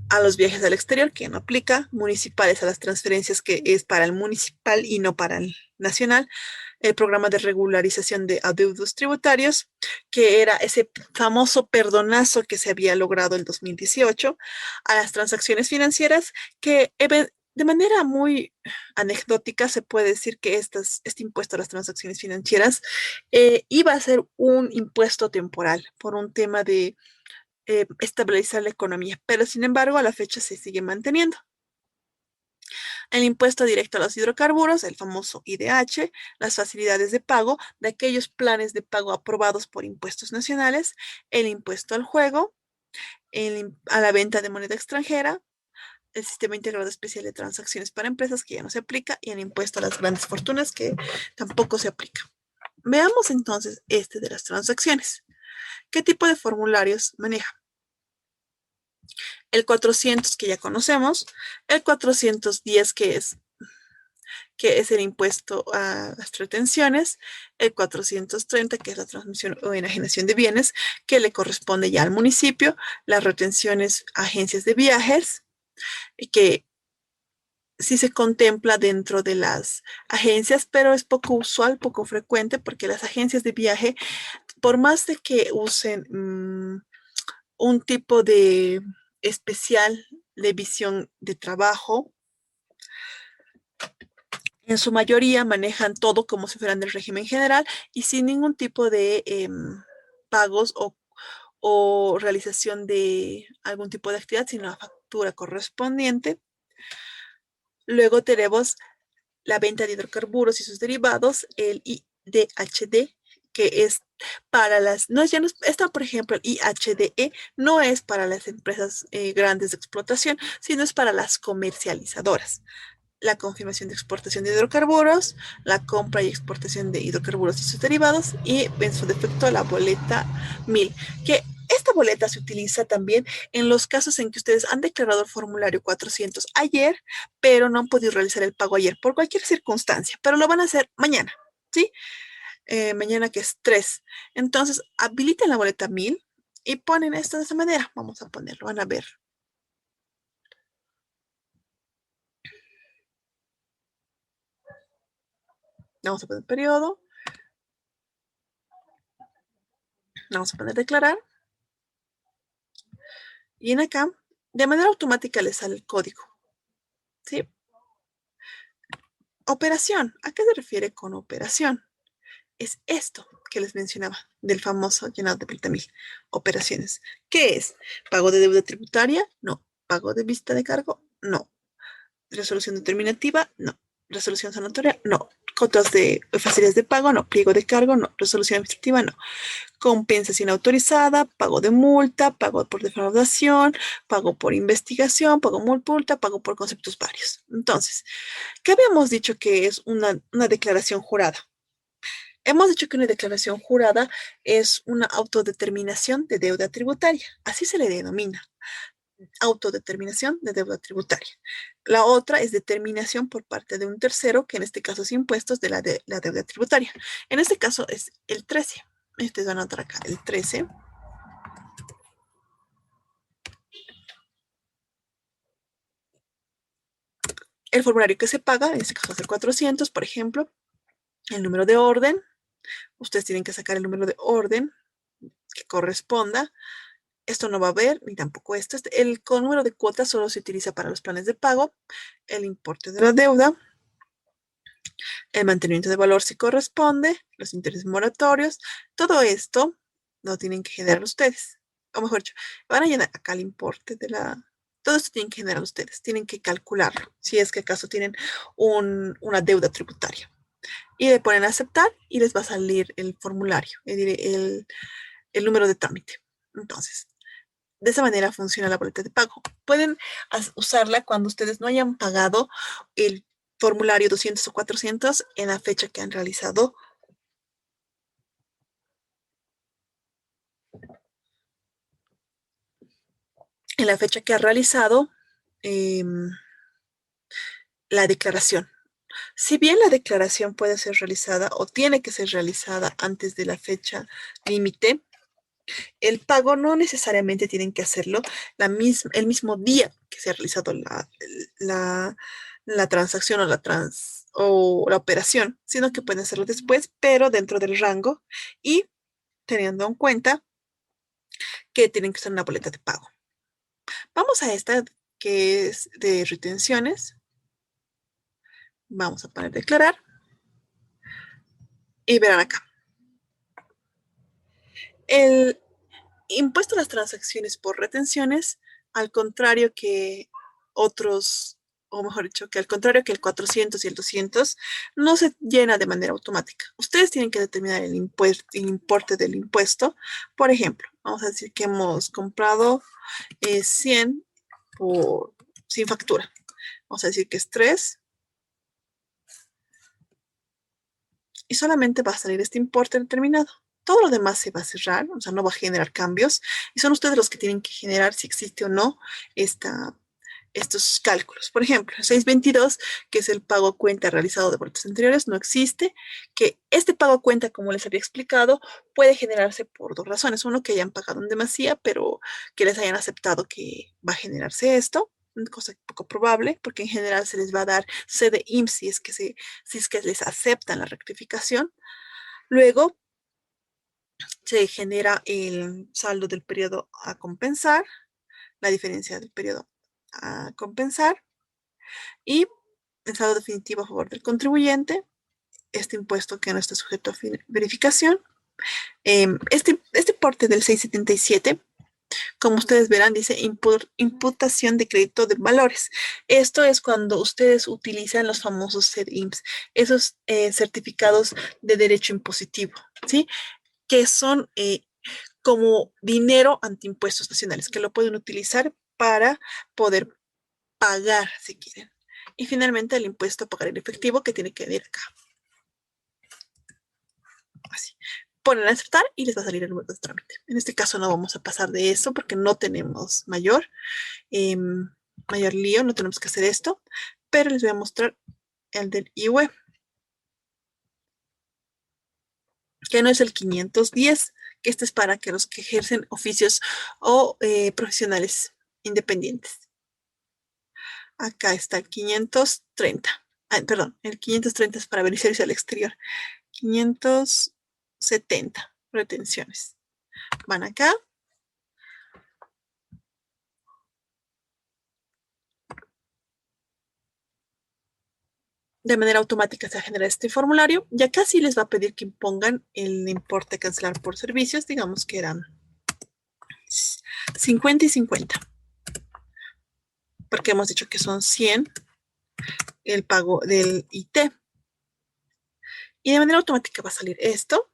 A los viajes al exterior, que no aplica, municipales a las transferencias, que es para el municipal y no para el nacional, el programa de regularización de adeudos tributarios, que era ese famoso perdonazo que se había logrado en 2018, a las transacciones financieras, que de manera muy anecdótica se puede decir que este impuesto a las transacciones financieras iba a ser un impuesto temporal por un tema de estabilizar la economía, pero sin embargo a la fecha se sigue manteniendo. El impuesto directo a los hidrocarburos, el famoso IDH, las facilidades de pago de aquellos planes de pago aprobados por impuestos nacionales, el impuesto al juego, a la venta de moneda extranjera, el sistema integrado especial de transacciones para empresas, que ya no se aplica, y el impuesto a las grandes fortunas, que tampoco se aplica. Veamos entonces este de las transacciones. ¿Qué tipo de formularios maneja? El 400, que ya conocemos, el 410, que es el impuesto a las retenciones, el 430, que es la transmisión o enajenación de bienes, que le corresponde ya al municipio, las retenciones a agencias de viajes, que sí se contempla dentro de las agencias, pero es poco usual, poco frecuente, porque las agencias de viaje, por más de que usen un tipo de especial de visión de trabajo, en su mayoría manejan todo como si fueran del régimen general y sin ningún tipo de pagos o realización de algún tipo de actividad, sino la factura correspondiente. Luego tenemos la venta de hidrocarburos y sus derivados, el IDHD, que es para las, no es, ya no es, está por ejemplo el IHDE, no es para las empresas grandes de explotación, sino es para las comercializadoras. La confirmación de exportación de hidrocarburos, la compra y exportación de hidrocarburos y sus derivados, y en su defecto la boleta 1000, que esta boleta se utiliza también en los casos en que ustedes han declarado el formulario 400 ayer, pero no han podido realizar el pago ayer por cualquier circunstancia, pero lo van a hacer mañana, ¿sí? Mañana, que es 3. Entonces, habiliten la boleta 1000 y ponen esto de esta manera. Vamos a ponerlo, van a ver. Vamos a poner periodo. Vamos a poner declarar. Y en acá, de manera automática les sale el código. ¿Sí? Operación. ¿A qué se refiere con operación? Es esto que les mencionaba del famoso llenado de plata 1000. Operaciones. ¿Qué es? ¿Pago de deuda tributaria? No. ¿Pago de vista de cargo? No. ¿Resolución determinativa? No. ¿Resolución sanatoria? No. ¿Cotas de facilidades de pago? No. ¿Pliego de cargo? No. ¿Resolución administrativa? No. Compensación autorizada, pago de multa, pago por defraudación, pago por investigación, pago multa, pago por conceptos varios. Entonces, ¿qué habíamos dicho que es una declaración jurada? Hemos dicho que una declaración jurada es una autodeterminación de deuda tributaria, así se le denomina. autodeterminación de deuda tributaria. La otra es determinación por parte de un tercero, que en este caso es impuestos de la deuda tributaria. En este caso es el 13. Ustedes van a anotar acá el 13. El formulario que se paga, en este caso es el 400, por ejemplo, el número de orden. Ustedes tienen que sacar el número de orden que corresponda. Esto no va a haber, ni tampoco esto. El número de cuotas solo se utiliza para los planes de pago, el importe de la deuda, el mantenimiento de valor si corresponde, los intereses moratorios. Todo esto lo tienen que generar ustedes. O mejor dicho, van a llenar acá el importe de la... Todo esto tienen que generar ustedes. Tienen que calcularlo, si es que acaso tienen una deuda tributaria. Y le ponen a aceptar y les va a salir el formulario, el número de trámite. Entonces, de esa manera funciona la boleta de pago. Pueden usarla cuando ustedes no hayan pagado el formulario 200 o 400 en la fecha que han realizado. En la fecha que ha realizado eh, la declaración. Si bien la declaración puede ser realizada o tiene que ser realizada antes de la fecha límite, el pago no necesariamente tienen que hacerlo el mismo día que se ha realizado la transacción o la operación, sino que pueden hacerlo después, pero dentro del rango y teniendo en cuenta que tienen que usar una boleta de pago. Vamos a esta que es de retenciones. Vamos a poner declarar y verán acá. El impuesto a las transacciones por retenciones, al contrario que otros, o mejor dicho, que al contrario que el 400 y el 200, no se llena de manera automática. Ustedes tienen que determinar el importe del impuesto. Por ejemplo, vamos a decir que hemos comprado 100 sin factura. Vamos a decir que es 3. Y solamente va a salir este importe determinado. Todo lo demás se va a cerrar, o sea, no va a generar cambios. Y son ustedes los que tienen que generar si existe o no estos cálculos. Por ejemplo, 622, que es el pago a cuenta realizado de boletos anteriores, no existe. Que este pago a cuenta, como les había explicado, puede generarse por dos razones. Uno, que hayan pagado en demasía, pero que les hayan aceptado que va a generarse esto, cosa poco probable, porque en general se les va a dar CDIM si es que les aceptan la rectificación. Luego se genera el saldo del periodo a compensar, la diferencia del periodo a compensar y el saldo definitivo a favor del contribuyente, este impuesto que no está sujeto a verificación. Este importe del 677, como ustedes verán, dice imputación de crédito de valores. Esto es cuando ustedes utilizan los famosos CDIMS, esos certificados de derecho impositivo, ¿sí? Que son como dinero ante impuestos nacionales, que lo pueden utilizar para poder pagar si quieren. Y finalmente el impuesto a pagar en efectivo que tiene que venir acá. Así. Ponen a aceptar y les va a salir el número de trámite. En este caso no vamos a pasar de eso porque no tenemos mayor lío, no tenemos que hacer esto, pero les voy a mostrar el del IUE, que no es el 510, que este es para que los que ejercen oficios o profesionales independientes. Acá está el 530. Perdón, el 530 es para beneficiarios al exterior. 570 retenciones. Van acá. De manera automática se genera este formulario y acá sí les va a pedir que impongan el importe a cancelar por servicios, digamos que eran 50 y 50, porque hemos dicho que son 100 el pago del IT. Y de manera automática va a salir esto.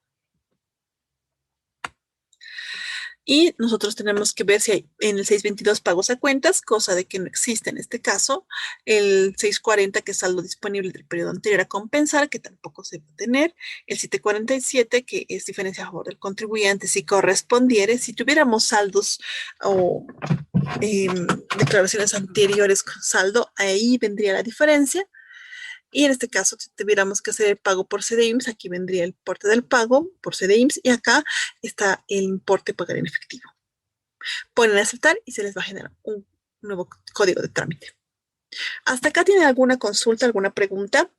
Y nosotros tenemos que ver si hay en el 622 pagos a cuentas, cosa de que no existe en este caso. El 640, que es saldo disponible del periodo anterior a compensar, que tampoco se va a tener. El 747, que es diferencia a favor del contribuyente, si correspondiere. Si tuviéramos saldos o eh, declaraciones anteriores con saldo, ahí vendría la diferencia. Y en este caso, si tuviéramos que hacer el pago por CDIMS, aquí vendría el importe del pago por CDIMS y acá está el importe pagar en efectivo. Ponen a aceptar y se les va a generar un nuevo código de trámite. ¿Hasta acá tienen alguna consulta, alguna pregunta?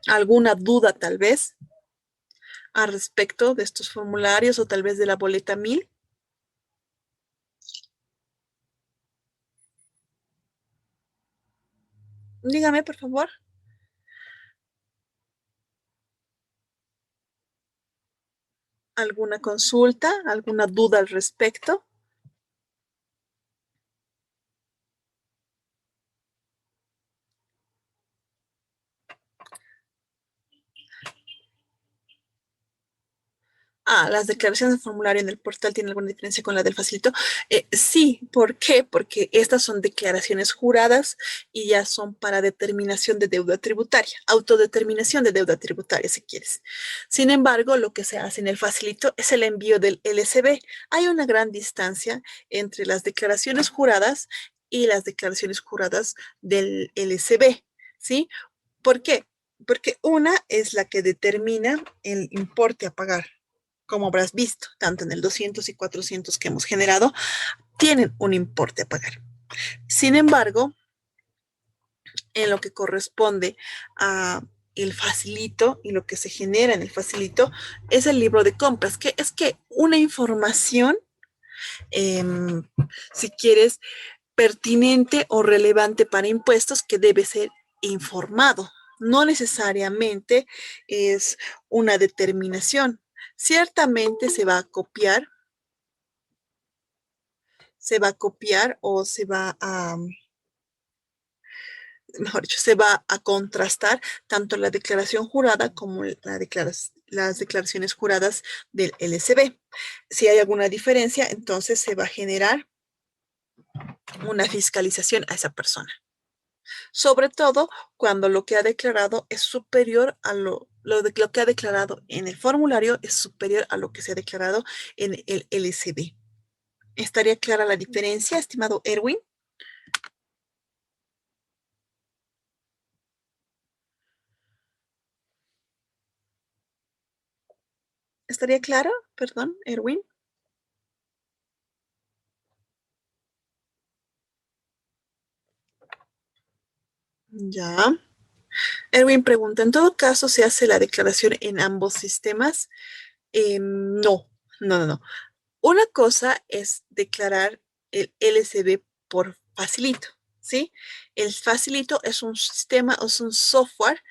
¿Alguna duda tal vez al respecto de estos formularios o tal vez de la boleta 1000? Dígame, por favor. ¿Alguna consulta, alguna duda al respecto? Las declaraciones de formulario en el portal tienen alguna diferencia con la del facilito. Sí, ¿por qué? Porque estas son declaraciones juradas y ya son para determinación de deuda tributaria, autodeterminación de deuda tributaria, si quieres. Sin embargo, lo que se hace en el facilito es el envío del LCB. Hay una gran distancia entre las declaraciones juradas y las declaraciones juradas del LCB, ¿sí? ¿Por qué? Porque una es la que determina el importe a pagar, como habrás visto, tanto en el 200 y 400 que hemos generado, tienen un importe a pagar. Sin embargo, en lo que corresponde a el facilito y lo que se genera en el facilito es el libro de compras, que es que una información, eh, si quieres, pertinente o relevante para impuestos que debe ser informado. No necesariamente es una determinación. Ciertamente se va a copiar o mejor dicho, se va a contrastar tanto la declaración jurada como las declaraciones juradas del LCB. Si hay alguna diferencia, entonces se va a generar una fiscalización a esa persona. Sobre todo cuando lo que ha declarado es superior a lo que ha declarado en el formulario es superior a lo que se ha declarado en el LCB. ¿Estaría clara la diferencia, estimado Erwin? ¿Estaría claro? Perdón, Erwin. Ya. Erwin pregunta, ¿en todo caso se hace la declaración en ambos sistemas? No, no, no, no. Una cosa es declarar el LCB por Facilito, ¿sí? El Facilito es un sistema, es un software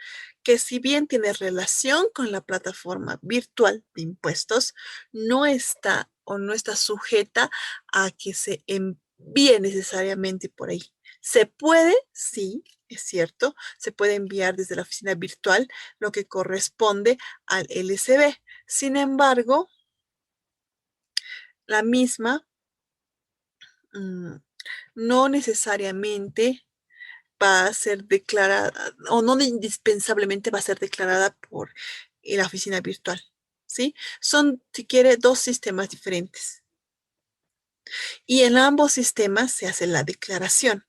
que si bien tiene relación con la plataforma virtual de impuestos, no está o no está sujeta a que se envíe necesariamente por ahí. Se puede, sí, es cierto, se puede enviar desde la oficina virtual lo que corresponde al LCB. Sin embargo, la misma mm, no necesariamente va a ser declarada o no indispensablemente va a ser declarada por la oficina virtual, ¿sí? Son, si quiere, dos sistemas diferentes. Y en ambos sistemas se hace la declaración,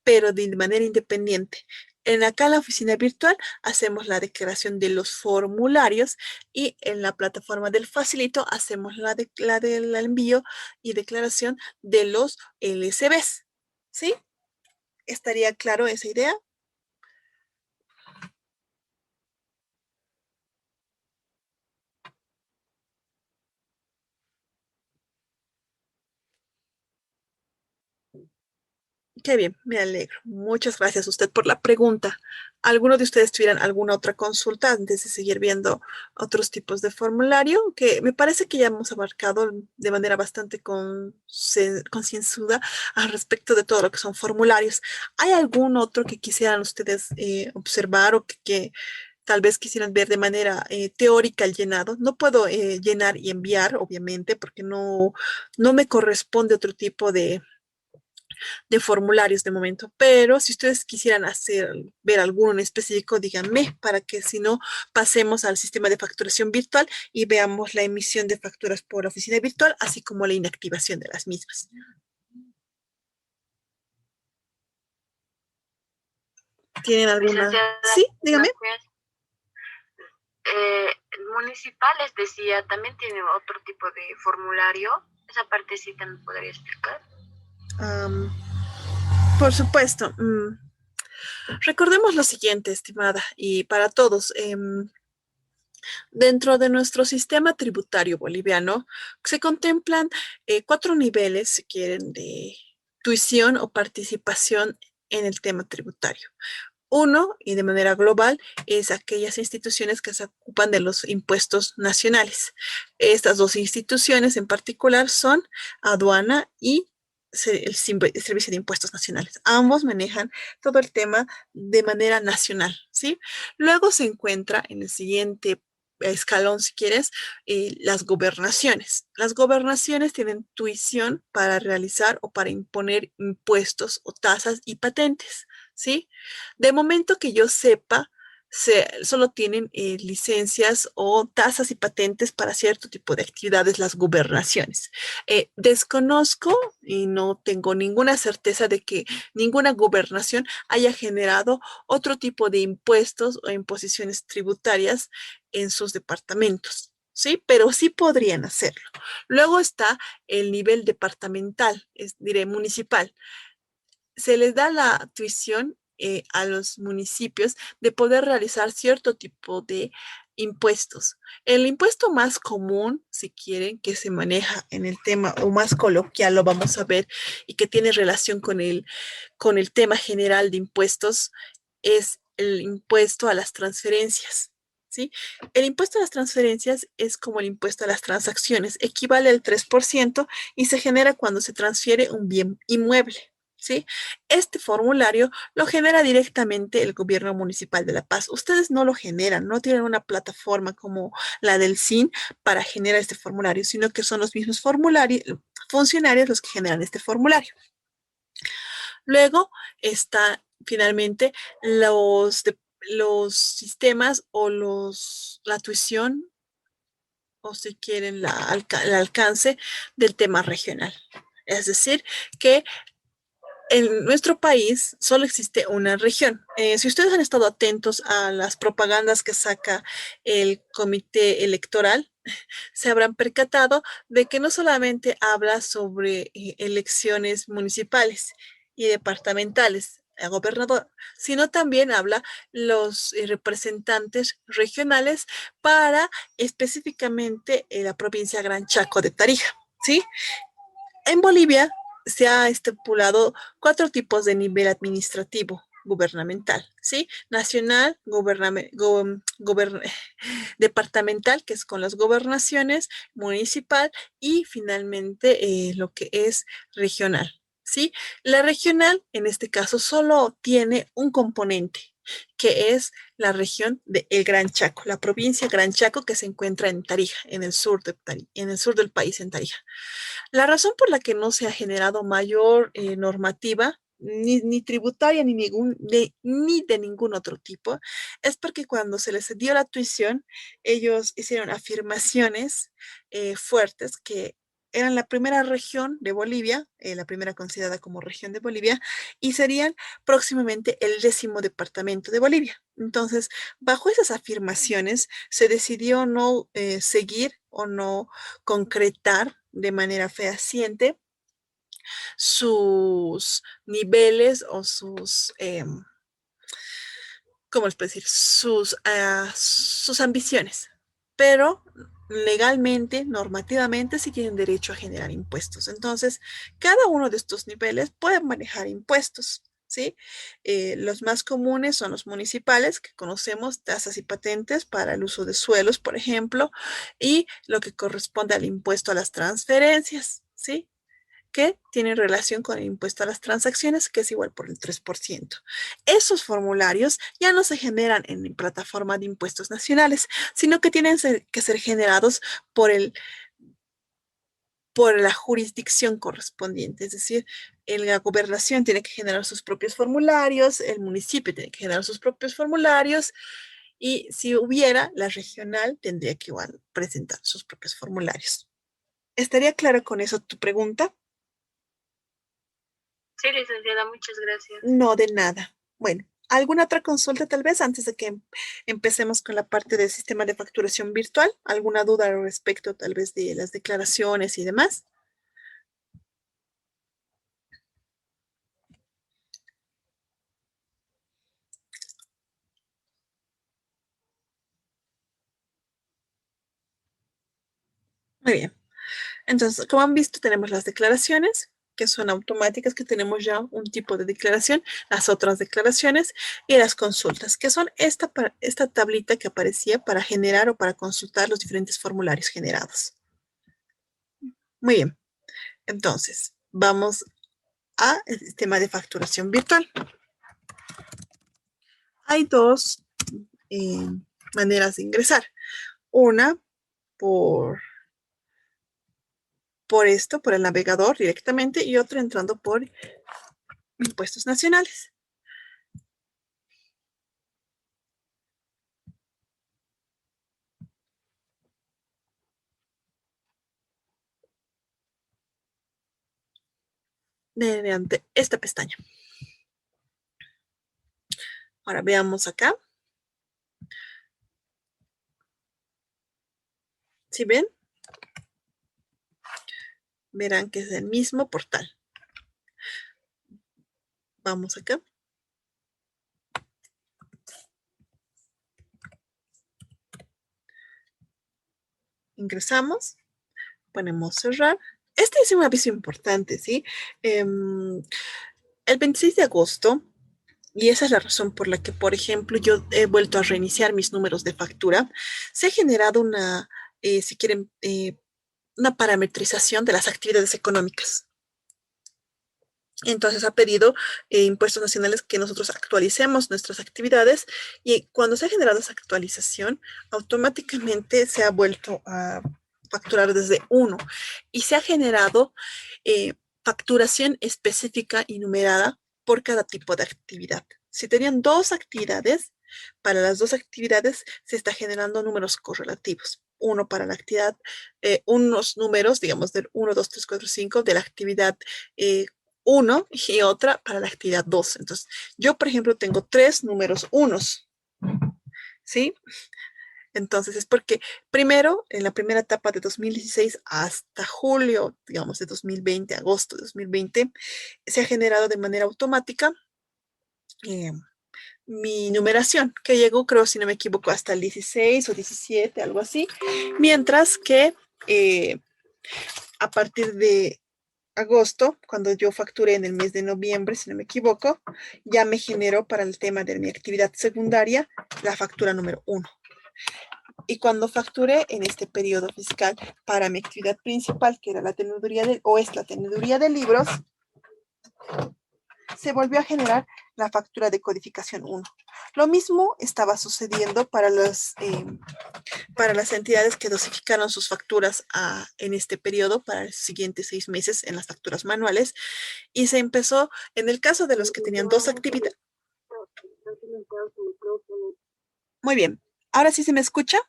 pero de manera independiente. En acá la oficina virtual hacemos la declaración de los formularios y en la plataforma del Facilito hacemos la del envío y declaración de los LCBs. ¿Sí? ¿Estaría claro esa idea? Qué bien, me alegro. Muchas gracias a usted por la pregunta. ¿Alguno de ustedes tuvieran alguna otra consulta antes de seguir viendo otros tipos de formulario? Que me parece que ya hemos abarcado de manera bastante concienzuda al respecto de todo lo que son formularios. ¿Hay algún otro que quisieran ustedes observar o que tal vez quisieran ver de manera teórica el llenado? No puedo llenar y enviar, obviamente, porque no me corresponde otro tipo de formularios de momento, pero si ustedes quisieran ver alguno en específico, díganme para que si no pasemos al sistema de facturación virtual y veamos la emisión de facturas por oficina virtual, así como la inactivación de las mismas. ¿Tienen alguna? Licenciada, Sí, dígame. municipales decía, también tiene otro tipo de formulario. Esa partecita me podría explicar. Um, por supuesto. Recordemos lo siguiente, estimada, y para todos. Dentro de nuestro sistema tributario boliviano se contemplan cuatro niveles, si quieren, de tuición o participación en el tema tributario. Uno, y de manera global, es aquellas instituciones que se ocupan de los impuestos nacionales. Estas dos instituciones en particular son aduana y el Servicio de Impuestos Nacionales. Ambos manejan todo el tema de manera nacional, ¿sí? Luego se encuentra en el siguiente escalón, si quieres, las gobernaciones. Las gobernaciones tienen tuición para realizar o para imponer impuestos o tasas y patentes, ¿sí? De momento que yo sepa, solo tienen licencias o tasas y patentes para cierto tipo de actividades las gobernaciones. Desconozco y no tengo ninguna certeza de que ninguna gobernación haya generado otro tipo de impuestos o imposiciones tributarias en sus departamentos. Sí, pero sí podrían hacerlo. Luego está el nivel departamental, diré municipal. Se les da la tuición a los municipios de poder realizar cierto tipo de impuestos. El impuesto más común, si quieren, que se maneja en el tema o más coloquial, lo vamos a ver y que tiene relación con el tema general de impuestos, es el impuesto a las transferencias. ¿Sí? El impuesto a las transferencias es como el impuesto a las transacciones, equivale al 3% y se genera cuando se transfiere un bien inmueble. ¿Sí? Este formulario lo genera directamente el gobierno municipal de La Paz. Ustedes no lo generan, no tienen una plataforma como la del SIN para generar este formulario, sino que son los mismos funcionarios los que generan este formulario. Luego está finalmente los sistemas o la tuición o si quieren el alcance del tema regional. Es decir, que en nuestro país solo existe una región. Si ustedes han estado atentos a las propagandas que saca el comité electoral, se habrán percatado de que no solamente habla sobre elecciones municipales y departamentales a gobernador, sino también habla los representantes regionales para específicamente la provincia Gran Chaco de Tarija, ¿sí? En Bolivia se ha estipulado cuatro tipos de nivel administrativo gubernamental, ¿sí? Nacional, departamental, que es con las gobernaciones, municipal y finalmente lo que es regional, ¿sí? La regional, en este caso, solo tiene un componente, que es la región de El Gran Chaco, la provincia Gran Chaco que se encuentra en Tarija, en el sur en el sur del país, en Tarija. La razón por la que no se ha generado mayor normativa, ni tributaria, ni de ningún otro tipo, es porque cuando se les dio la tuición, ellos hicieron afirmaciones fuertes que eran la primera región de Bolivia, la primera considerada como región de Bolivia, y serían próximamente el 10º departamento de Bolivia. Entonces, bajo esas afirmaciones, se decidió no seguir o no concretar de manera fehaciente sus niveles o ¿cómo les puedo decir? Sus ambiciones. Pero legalmente, normativamente, sí tienen derecho a generar impuestos. Entonces, cada uno de estos niveles puede manejar impuestos, ¿sí? Los más comunes son los municipales, que conocemos, tasas y patentes para el uso de suelos, por ejemplo, y lo que corresponde al impuesto a las transferencias, ¿sí? Que tienen relación con el impuesto a las transacciones, que es igual por el 3%. Esos formularios ya no se generan en plataforma de impuestos nacionales, sino que tienen que ser generados por por la jurisdicción correspondiente, es decir, la gobernación tiene que generar sus propios formularios, el municipio tiene que generar sus propios formularios y si hubiera, la regional tendría que igual presentar sus propios formularios. ¿Estaría claro con eso tu pregunta? Sí, licenciada, muchas gracias. No, de nada. Bueno, ¿alguna otra consulta tal vez antes de que empecemos con la parte del sistema de facturación virtual? ¿Alguna duda al respecto tal vez de las declaraciones y demás? Muy bien. Entonces, como han visto, tenemos las declaraciones, que son automáticas, que tenemos ya un tipo de declaración, las otras declaraciones y las consultas, que son esta tablita que aparecía para generar o para consultar los diferentes formularios generados. Muy bien. Entonces, vamos a el sistema de facturación virtual. Hay dos eh, maneras de ingresar. Una por el navegador directamente y otra entrando por impuestos nacionales. Mediante esta pestaña. Ahora veamos acá. Si ven, verán que es el mismo portal. Vamos acá. Ingresamos, ponemos cerrar. Este es un aviso importante, ¿sí? El 26 de agosto, y esa es la razón por la que, por ejemplo, yo he vuelto a reiniciar mis números de factura, se ha generado si quieren, una parametrización de las actividades económicas. Entonces ha pedido impuestos nacionales que nosotros actualicemos nuestras actividades y cuando se ha generado esa actualización, automáticamente se ha vuelto a facturar desde uno y se ha generado facturación específica y numerada por cada tipo de actividad. Si tenían dos actividades, para las dos actividades se está generando números correlativos. Uno para la actividad, unos números, digamos, del 1, 2, 3, 4, 5 de la actividad 1 y otra para la actividad 2. Entonces, yo, por ejemplo, tengo tres números unos, ¿sí? Entonces, es porque primero, en la primera etapa de 2016 hasta julio, digamos, de 2020, agosto de 2020, se ha generado de manera automática eh, mi numeración, que llegó, creo, si no me equivoco, hasta el 16 o 17, algo así, mientras que a partir de agosto, cuando yo facturé en el mes de noviembre, si no me equivoco, ya me generó para el tema de mi actividad secundaria la factura número uno. Y cuando facturé en este periodo fiscal para mi actividad principal, que era la teneduría o es la teneduría de libros, se volvió a generar la factura de codificación 1. Lo mismo estaba sucediendo para las entidades que dosificaron sus facturas en este periodo para los siguientes 6 meses en las facturas manuales y se empezó, en el caso de los que tenían dos actividades. Muy bien, ¿ahora sí se me escucha?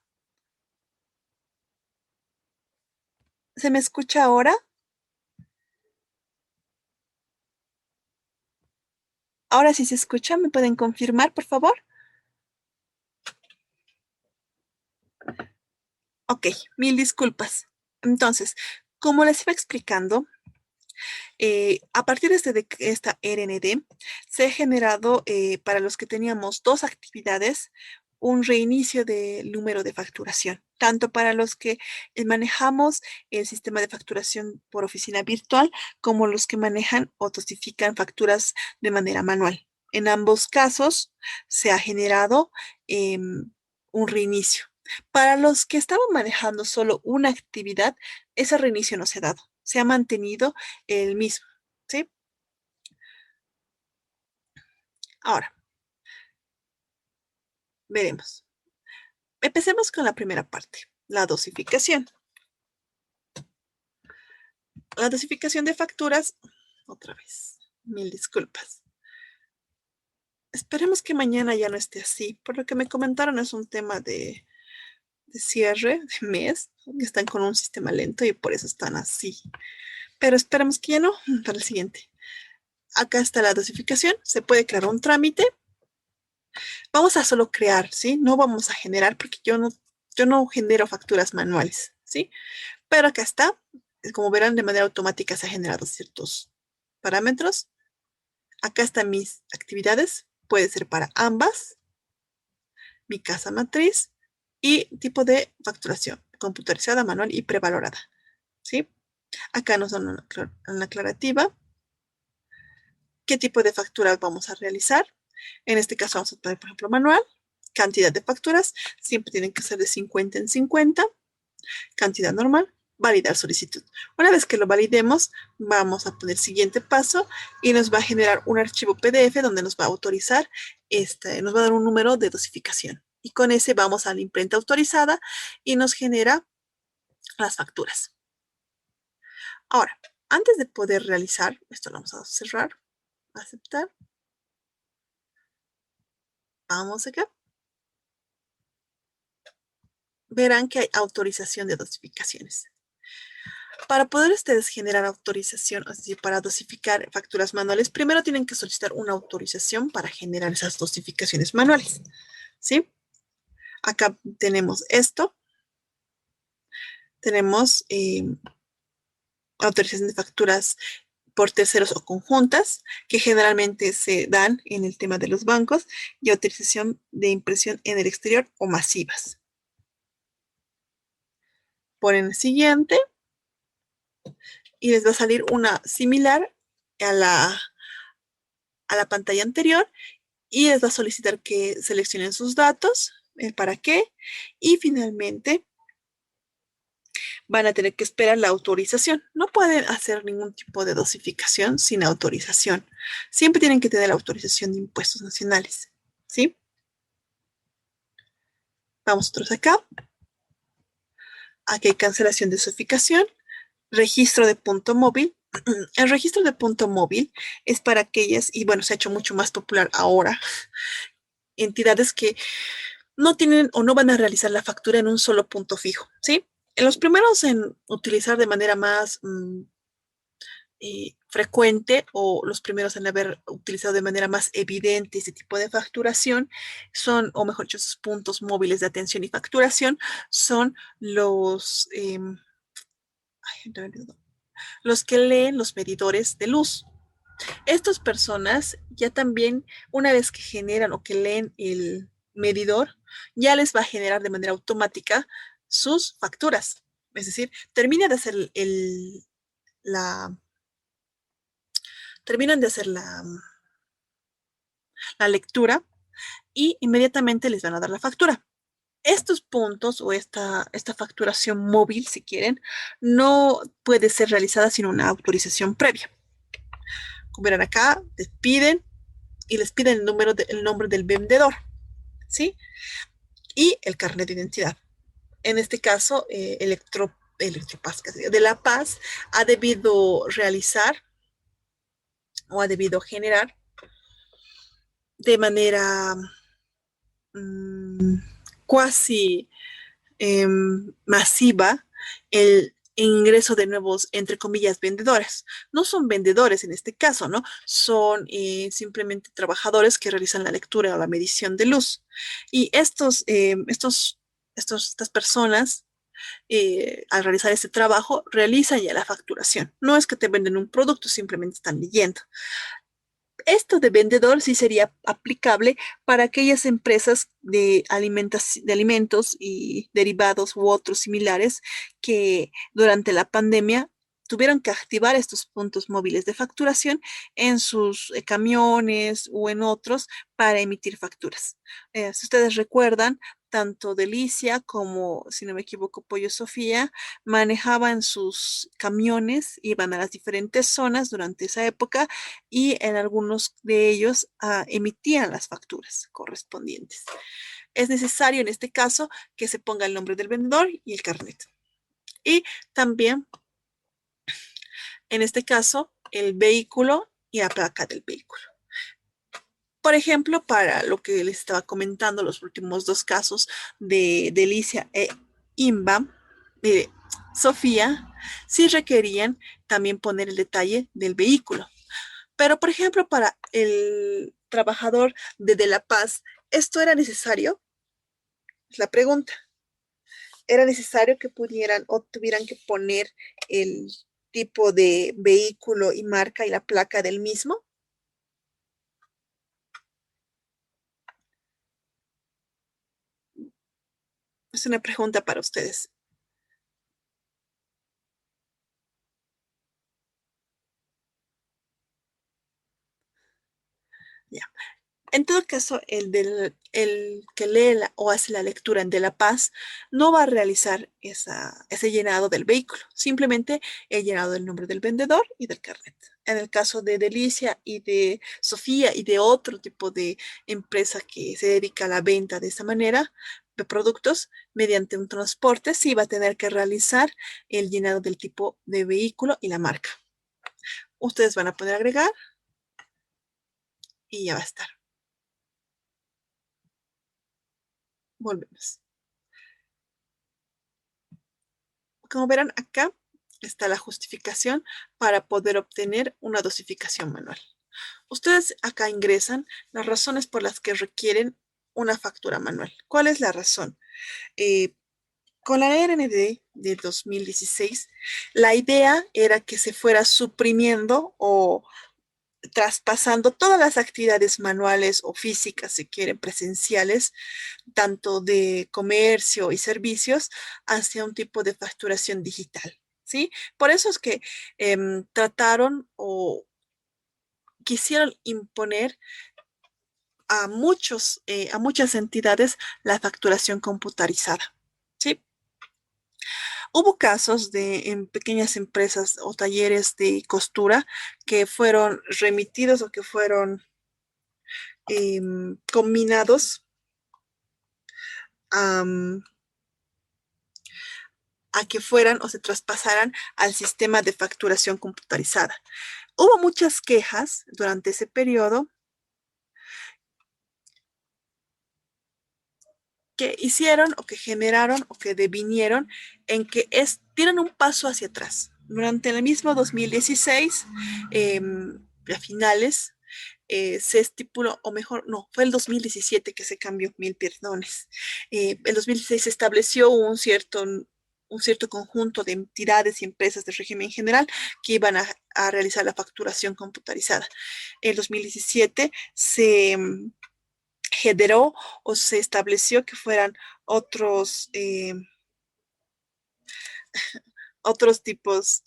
¿Se me escucha ahora? Ahora sí se escucha, ¿me pueden confirmar, por favor? Ok, mil disculpas. Entonces, como les iba explicando, a partir de esta RND, se ha generado para los que teníamos dos actividades un reinicio del número de facturación. tanto para los que manejamos el sistema de facturación por oficina virtual como los que manejan o dosifican facturas de manera manual. En ambos casos se ha generado un reinicio. Para los que estaban manejando solo una actividad, ese reinicio no se ha dado, se ha mantenido el mismo, ¿sí? Ahora, veremos. Empecemos con la primera parte, la dosificación. La dosificación de facturas, otra vez, mil disculpas. Esperemos que mañana ya no esté así. Por lo que me comentaron, es un tema de cierre de mes, que están con un sistema lento y por eso están así. Pero esperemos que ya no, para el siguiente. Acá está la dosificación, se puede crear un trámite. Vamos a solo crear, ¿sí? No vamos a generar porque yo no genero facturas manuales, ¿sí? Pero acá está, como verán, de manera automática se han generado ciertos parámetros. Acá están mis actividades, puede ser para ambas, mi casa matriz y tipo de facturación, computarizada, manual y prevalorada, ¿sí? Acá nos dan una aclarativa, qué tipo de facturas vamos a realizar. En este caso vamos a poner, por ejemplo, manual, cantidad de facturas, siempre tienen que ser de 50 en 50, cantidad normal, validar solicitud. Una vez que lo validemos, vamos a poner siguiente paso y nos va a generar un archivo PDF donde nos va a autorizar, nos va a dar un número de dosificación. Y con ese vamos a la imprenta autorizada y nos genera las facturas. Ahora, antes de poder realizar, esto lo vamos a cerrar, aceptar. Vamos acá. Verán que hay autorización de dosificaciones. Para poder ustedes generar autorización, es decir, para dosificar facturas manuales, primero tienen que solicitar una autorización para generar esas dosificaciones manuales, ¿sí? Acá tenemos esto. Tenemos autorización de facturas por terceros o conjuntas, que generalmente se dan en el tema de los bancos, y autorización de impresión en el exterior o masivas. Ponen el siguiente y les va a salir una similar a la pantalla anterior y les va a solicitar que seleccionen sus datos, para qué, y finalmente van a tener que esperar la autorización. No pueden hacer ningún tipo de dosificación sin autorización. Siempre tienen que tener la autorización de impuestos nacionales, ¿sí? Vamos nosotros acá. Aquí hay cancelación de dosificación, registro de punto móvil. El registro de punto móvil es para aquellas, y bueno, se ha hecho mucho más popular ahora, entidades que no tienen o no van a realizar la factura en un solo punto fijo, ¿sí? En los primeros en utilizar de manera más frecuente o los primeros en haber utilizado de manera más evidente este tipo de facturación son, o mejor dicho, esos puntos móviles de atención y facturación son los que leen los medidores de luz. Estas personas ya también, una vez que generan o que leen el medidor, ya les va a generar de manera automática sus facturas. Es decir, la, terminan de hacer la lectura y inmediatamente les van a dar la factura. Estos puntos o esta facturación móvil, si quieren, no puede ser realizada sin una autorización previa. Como verán acá, les piden y les piden el nombre del vendedor, ¿sí? Y el carnet de identidad. En este caso, Electropaz de La Paz ha debido realizar o ha debido generar de manera cuasi masiva el ingreso de nuevos, entre comillas, vendedores. No son vendedores en este caso, ¿no? Son simplemente trabajadores que realizan la lectura o la medición de luz. Y estas personas, al realizar este trabajo, realizan ya la facturación. No es que te venden un producto, simplemente están leyendo. Esto de vendedor sí sería aplicable para aquellas empresas de, de alimentos y derivados u otros similares que durante la pandemia tuvieron que activar estos puntos móviles de facturación en sus camiones o en otros para emitir facturas. Si ustedes recuerdan, tanto Delicia como, si no me equivoco, Pollo Sofía manejaban sus camiones, iban a las diferentes zonas durante esa época y en algunos de ellos emitían las facturas correspondientes. Es necesario en este caso que se ponga el nombre del vendedor y el carnet. Y también, en este caso, el vehículo y la placa del vehículo. Por ejemplo, para lo que les estaba comentando, los últimos dos casos de Delicia e Imba, de Sofía, sí requerían también poner el detalle del vehículo. Pero, por ejemplo, para el trabajador de La Paz, ¿esto era necesario? Es la pregunta. ¿Era necesario que pudieran o tuvieran que poner el tipo de vehículo y marca y la placa del mismo? Es una pregunta para ustedes. Ya. En todo caso, el que lee o hace la lectura en De La Paz no va a realizar ese llenado del vehículo, simplemente el llenado del nombre del vendedor y del carnet. En el caso de Delicia y de Sofía y de otro tipo de empresa que se dedica a la venta de esa manera de productos mediante un transporte, sí va a tener que realizar el llenado del tipo de vehículo y la marca. Ustedes van a poder agregar y ya va a estar. Volvemos. Como verán acá está la justificación para poder obtener una dosificación manual. Ustedes acá ingresan las razones por las que requieren una factura manual. ¿Cuál es la razón? Eh, con la RND de 2016, la idea era que se fuera suprimiendo o traspasando todas las actividades manuales o físicas, si quieren, presenciales, tanto de comercio y servicios, hacia un tipo de facturación digital. ¿Sí? Por eso es que trataron o quisieron imponer a muchas entidades la facturación computarizada. ¿Sí? Hubo casos de en pequeñas empresas o talleres de costura que fueron remitidos o que fueron combinados a, a que fueran o se traspasaran al sistema de facturación computarizada. Hubo muchas quejas durante ese periodo que hicieron o que generaron o que devinieron en que tiran un paso hacia atrás. Durante el mismo 2016, a finales, se estipuló, o mejor, no, fue el 2017 que se cambió, mil perdones. El 2016 se estableció un cierto conjunto de entidades y empresas de régimen general que iban a realizar la facturación computarizada. En 2017 se generó o se estableció que fueran otros, otros tipos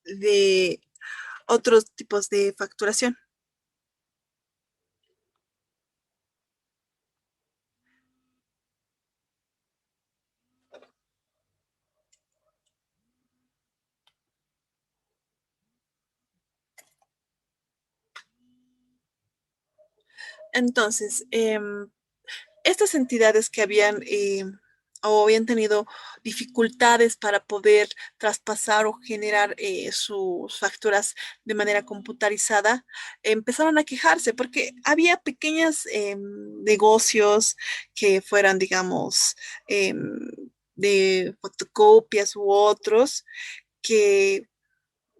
de otros tipos de facturación. Entonces, estas entidades que habían o habían tenido dificultades para poder traspasar o generar sus facturas de manera computarizada, empezaron a quejarse porque había pequeños negocios que fueran, digamos, de fotocopias u otros que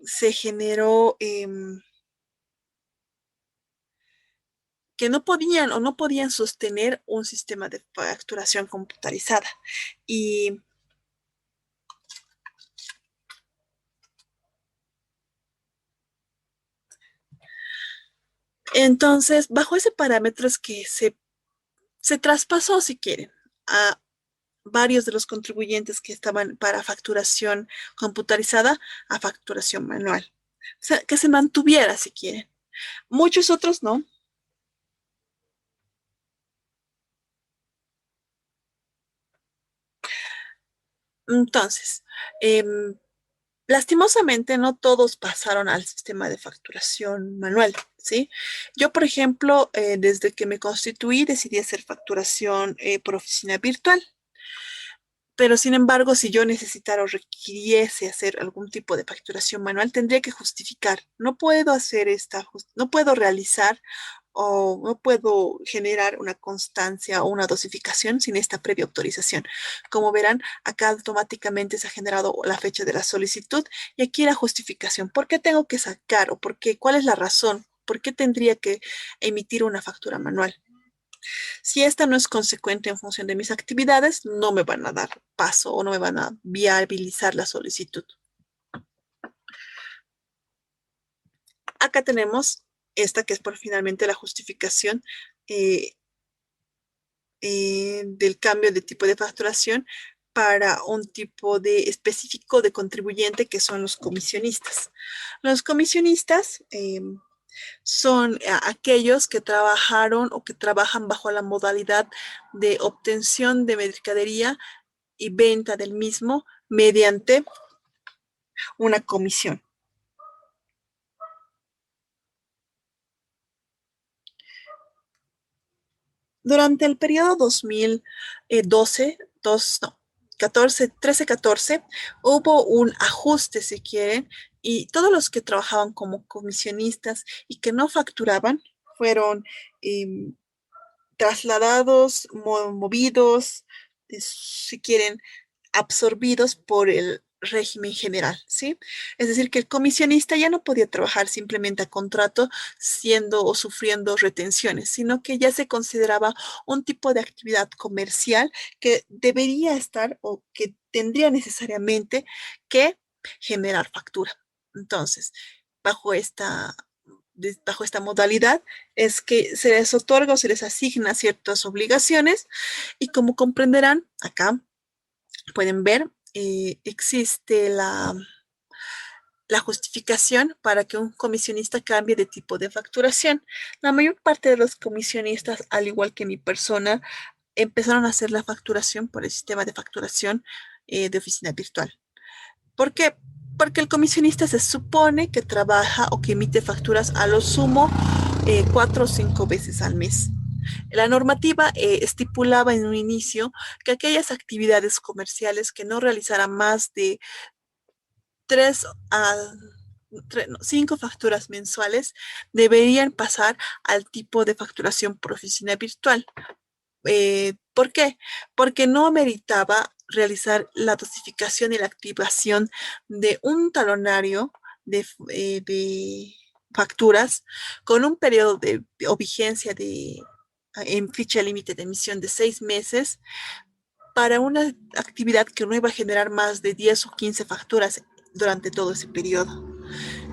se generó que no podían o no podían sostener un sistema de facturación computarizada. Y Entonces, bajo ese parámetro es que se traspasó, si quieren, a varios de los contribuyentes que estaban para facturación computarizada a facturación manual. O sea, que se mantuviera, si quieren. Muchos otros no. Entonces, lastimosamente no todos pasaron al sistema de facturación manual, ¿sí? Yo, por ejemplo, desde que me constituí, decidí hacer facturación por oficina virtual. Pero sin embargo, si yo necesitara o requiriese hacer algún tipo de facturación manual, tendría que justificar. No puedo hacer no puedo realizar o no puedo generar una constancia o una dosificación sin esta previa autorización. Como verán, acá automáticamente se ha generado la fecha de la solicitud y aquí la justificación. ¿Por qué tengo que sacar o por qué? ¿Cuál es la razón? ¿Por qué tendría que emitir una factura manual? Si esta no es consecuente en función de mis actividades, no me van a dar paso o no me van a viabilizar la solicitud. Acá tenemos esta que es por finalmente la justificación eh, del cambio de tipo de facturación para un tipo de específico de contribuyente que son los comisionistas. Los comisionistas son aquellos que trabajaron o que trabajan bajo la modalidad de obtención de mercadería y venta del mismo mediante una comisión. Durante el periodo 2012, no, 14, 13-14, hubo un ajuste, si quieren, y todos los que trabajaban como comisionistas y que no facturaban fueron eh, trasladados, movidos, si quieren, absorbidos por el régimen general, ¿sí? Es decir, que el comisionista ya no podía trabajar simplemente a contrato, siendo o sufriendo retenciones, sino que ya se consideraba un tipo de actividad comercial que debería estar o que tendría necesariamente que generar factura. Entonces, bajo esta bajo esta modalidad es que se les otorga o se les asigna ciertas obligaciones y como comprenderán, acá pueden ver, existe la justificación para que un comisionista cambie de tipo de facturación. La mayor parte de los comisionistas, al igual que mi persona, empezaron a hacer la facturación por el sistema de facturación de oficina virtual. ¿Por qué? Porque el comisionista se supone que trabaja o que emite facturas a lo sumo 4 o 5 veces al mes. La normativa estipulaba en un inicio que aquellas actividades comerciales que no realizaran más de 3 a 5 facturas mensuales deberían pasar al tipo de facturación por oficina virtual. ¿Por qué? Porque no ameritaba realizar la dosificación y la activación de un talonario de facturas con un periodo o vigencia en ficha límite de emisión de 6 meses para una actividad que no iba a generar más de 10 o 15 facturas durante todo ese periodo.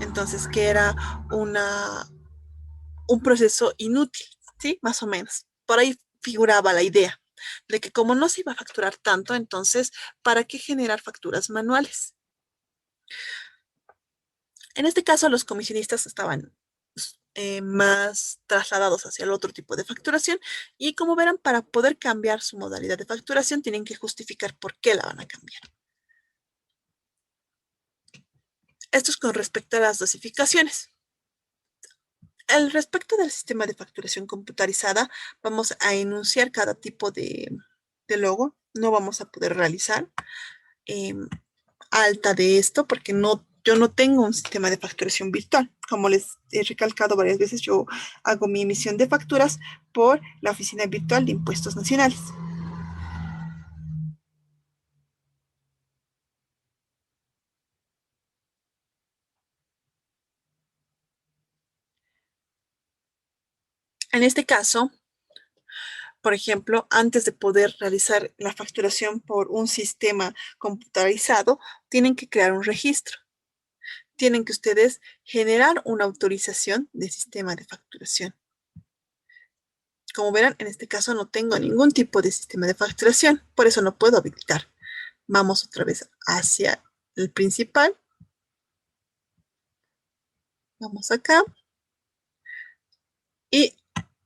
Entonces, que era un proceso inútil, ¿sí? Más o menos. Por ahí figuraba la idea de que como no se iba a facturar tanto, entonces, ¿para qué generar facturas manuales? En este caso, los comisionistas estaban más trasladados hacia el otro tipo de facturación y como verán, para poder cambiar su modalidad de facturación, tienen que justificar por qué la van a cambiar. Esto es con respecto a las dosificaciones. Al respecto del sistema de facturación computarizada, vamos a enunciar cada tipo de logo. No vamos a poder realizar eh, alta de esto porque yo no tengo un sistema de facturación virtual. Como les he recalcado varias veces, yo hago mi emisión de facturas por la Oficina Virtual de Impuestos Nacionales. En este caso, por ejemplo, antes de poder realizar la facturación por un sistema computarizado, tienen que crear un registro. tienen que ustedes generar una autorización de sistema de facturación. Como verán, en este caso no tengo ningún tipo de sistema de facturación, por eso no puedo habilitar. Vamos otra vez hacia el principal. Vamos acá. Y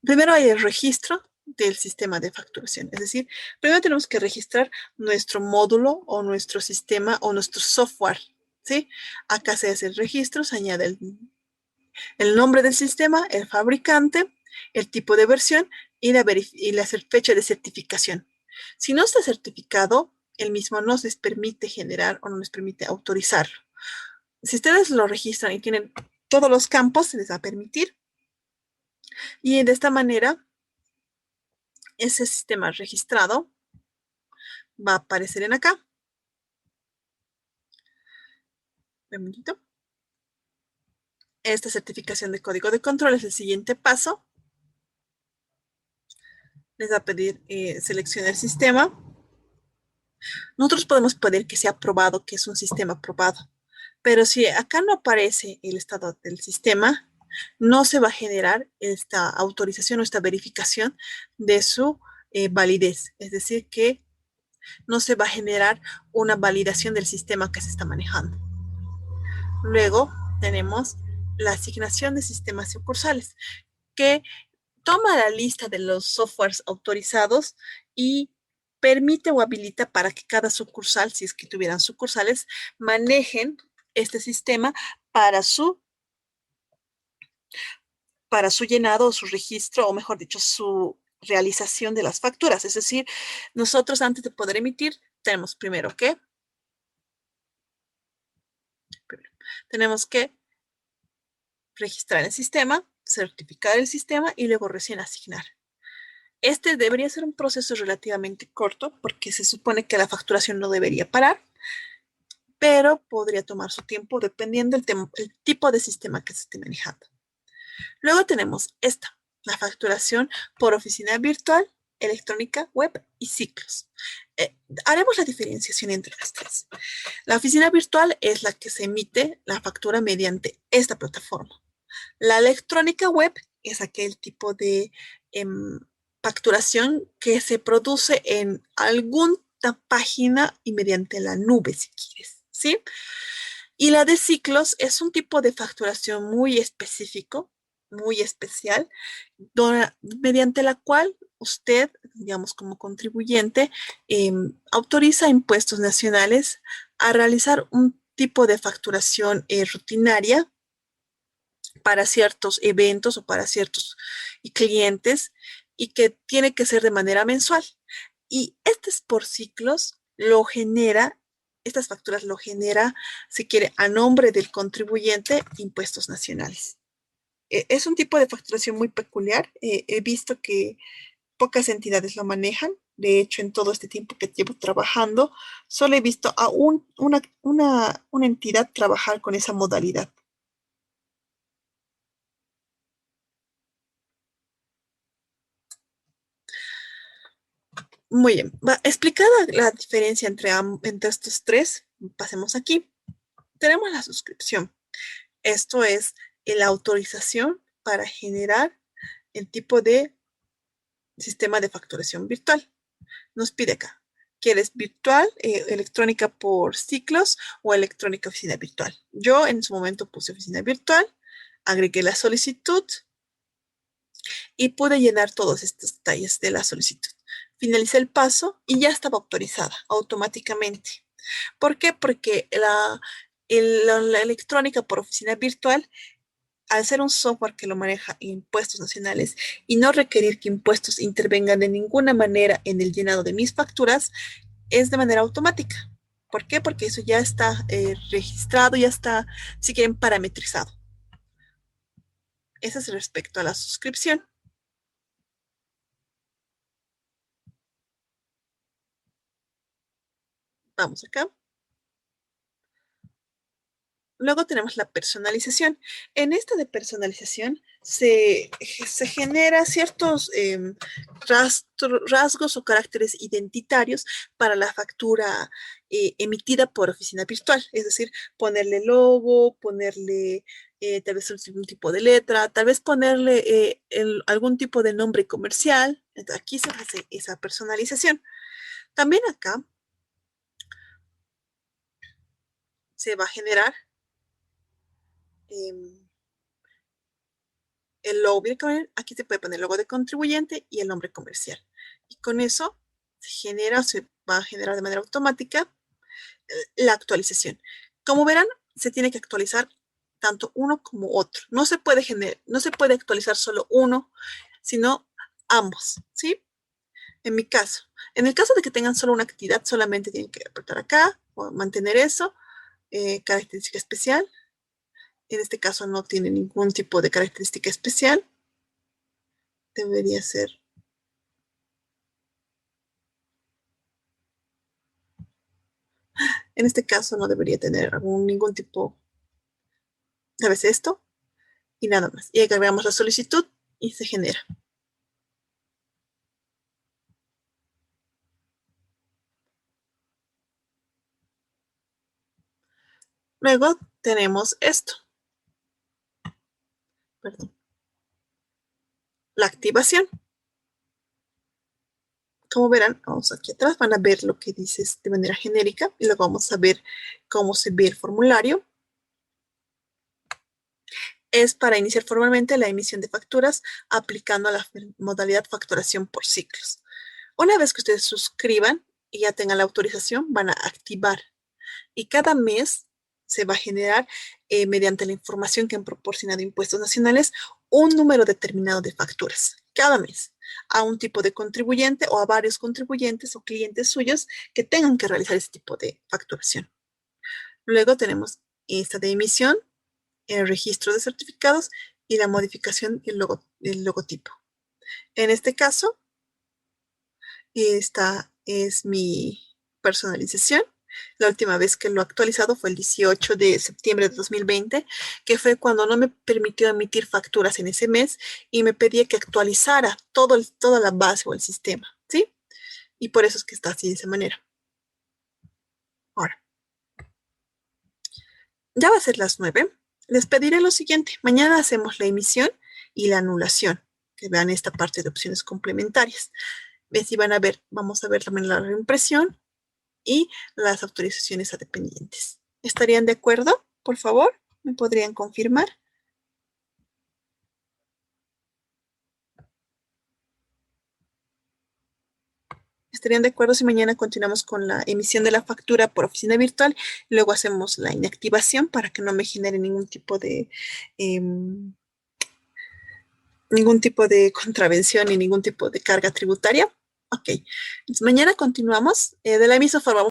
primero hay el registro del sistema de facturación. Es decir, primero tenemos que registrar nuestro módulo o nuestro sistema o nuestro software. ¿Sí? Acá se hace el registro, se añade el nombre del sistema, el fabricante, el tipo de versión y la fecha de certificación. Si no está certificado, el mismo no les permite generar o no les permite autorizarlo. Si ustedes lo registran y tienen todos los campos, se les va a permitir. Y de esta manera, ese sistema registrado va a aparecer en acá. Un momentito. Esta certificación de código de control es el siguiente paso. Les va a pedir seleccionar el sistema. Nosotros podemos pedir que sea aprobado, que es un sistema aprobado. Pero si acá no aparece el estado del sistema, no se va a generar esta autorización o esta verificación de su validez. Es decir, que no se va a generar una validación del sistema que se está manejando. Luego tenemos la asignación de sistemas sucursales, que toma la lista de los softwares autorizados y permite o habilita para que cada sucursal, si es que tuvieran sucursales, manejen este sistema para su, para su llenado, su registro, o mejor dicho, su realización de las facturas. Es decir, nosotros antes de poder emitir, tenemos primero que, tenemos que registrar el sistema, certificar el sistema y luego recién asignar. Este debería ser un proceso relativamente corto porque se supone que la facturación no debería parar, pero podría tomar su tiempo dependiendo el tipo de sistema que se esté manejando. Luego tenemos esta, la facturación por oficina virtual, electrónica, web y ciclos. Haremos la diferenciación entre las tres. La oficina virtual es la que se emite la factura mediante esta plataforma. La electrónica web es aquel tipo de facturación que se produce en alguna página y mediante la nube, si quieres, ¿sí? Y la de ciclos es un tipo de facturación muy específico, muy especial, mediante la cual usted, digamos, como contribuyente, autoriza impuestos nacionales a realizar un tipo de facturación rutinaria para ciertos eventos o para ciertos clientes y que tiene que ser de manera mensual. Y este es por ciclos lo genera, estas facturas lo genera, si quiere, a nombre del contribuyente, impuestos nacionales. Es un tipo de facturación muy peculiar. He visto que pocas entidades lo manejan. De hecho, en todo este tiempo que llevo trabajando, solo he visto a una entidad trabajar con esa modalidad. Muy bien. Explicada la diferencia entre estos tres, pasemos aquí. Tenemos la suscripción. Esto es la autorización para generar el tipo de sistema de facturación virtual. Nos pide acá, ¿quieres virtual, electrónica por ciclos o electrónica oficina virtual? Yo en su momento puse oficina virtual, agregué la solicitud y pude llenar todos estos detalles de la solicitud. Finalicé el paso y ya estaba autorizada automáticamente. ¿Por qué? Porque la electrónica por oficina virtual, al ser un software que lo maneja impuestos nacionales y no requerir que impuestos intervengan de ninguna manera en el llenado de mis facturas, es de manera automática. ¿Por qué? Porque eso ya está registrado, ya está, si quieren, parametrizado. Eso es respecto a la suscripción. Vamos acá. Luego tenemos la personalización. En esta de personalización se genera ciertos rasgos o caracteres identitarios para la factura emitida por oficina virtual. Es decir, ponerle logo, ponerle tal vez algún tipo de letra, tal vez ponerle algún tipo de nombre comercial. Entonces, aquí se hace esa personalización. También acá se va a generar el logo virtual. Aquí se puede poner el logo de contribuyente y el nombre comercial. Y con eso se va a generar de manera automática la actualización. Como verán, se tiene que actualizar tanto uno como otro. No se puede actualizar solo uno, sino ambos, ¿sí? En mi caso, en el caso de que tengan solo una actividad, solamente tienen que apretar acá o mantener eso, característica especial. En este caso no tiene ningún tipo de característica especial. Debería ser. En este caso no debería tener ningún tipo, ¿sabes esto? Y nada más. Y agregamos la solicitud y se genera. Luego tenemos esto. Perdón. La activación. Como verán, vamos aquí atrás, van a ver lo que dice de manera genérica y luego vamos a ver cómo se ve el formulario. Es para iniciar formalmente la emisión de facturas aplicando la modalidad facturación por ciclos. Una vez que ustedes suscriban y ya tengan la autorización, van a activar y cada mes se va a generar mediante la información que han proporcionado Impuestos Nacionales un número determinado de facturas cada mes a un tipo de contribuyente o a varios contribuyentes o clientes suyos que tengan que realizar ese tipo de facturación. Luego tenemos esta de emisión, el registro de certificados y la modificación del logotipo. En este caso, esta es mi personalización. La última vez que lo he actualizado fue el 18 de septiembre de 2020, que fue cuando no me permitió emitir facturas en ese mes y me pedía que actualizara toda la base o el sistema, ¿sí? Y por eso es que está así de esa manera. Ahora, ya va a ser las 9. Les pediré lo siguiente. Mañana hacemos la emisión y la anulación, que vean esta parte de opciones complementarias. Si van a ver, vamos a ver también la reimpresión y las autorizaciones a dependientes. ¿Estarían de acuerdo? Por favor, ¿me podrían confirmar? ¿Estarían de acuerdo si mañana continuamos con la emisión de la factura por oficina virtual? Luego hacemos la inactivación para que no me genere ningún tipo de contravención ni ningún tipo de carga tributaria. Ok, entonces mañana continuamos de la misma forma.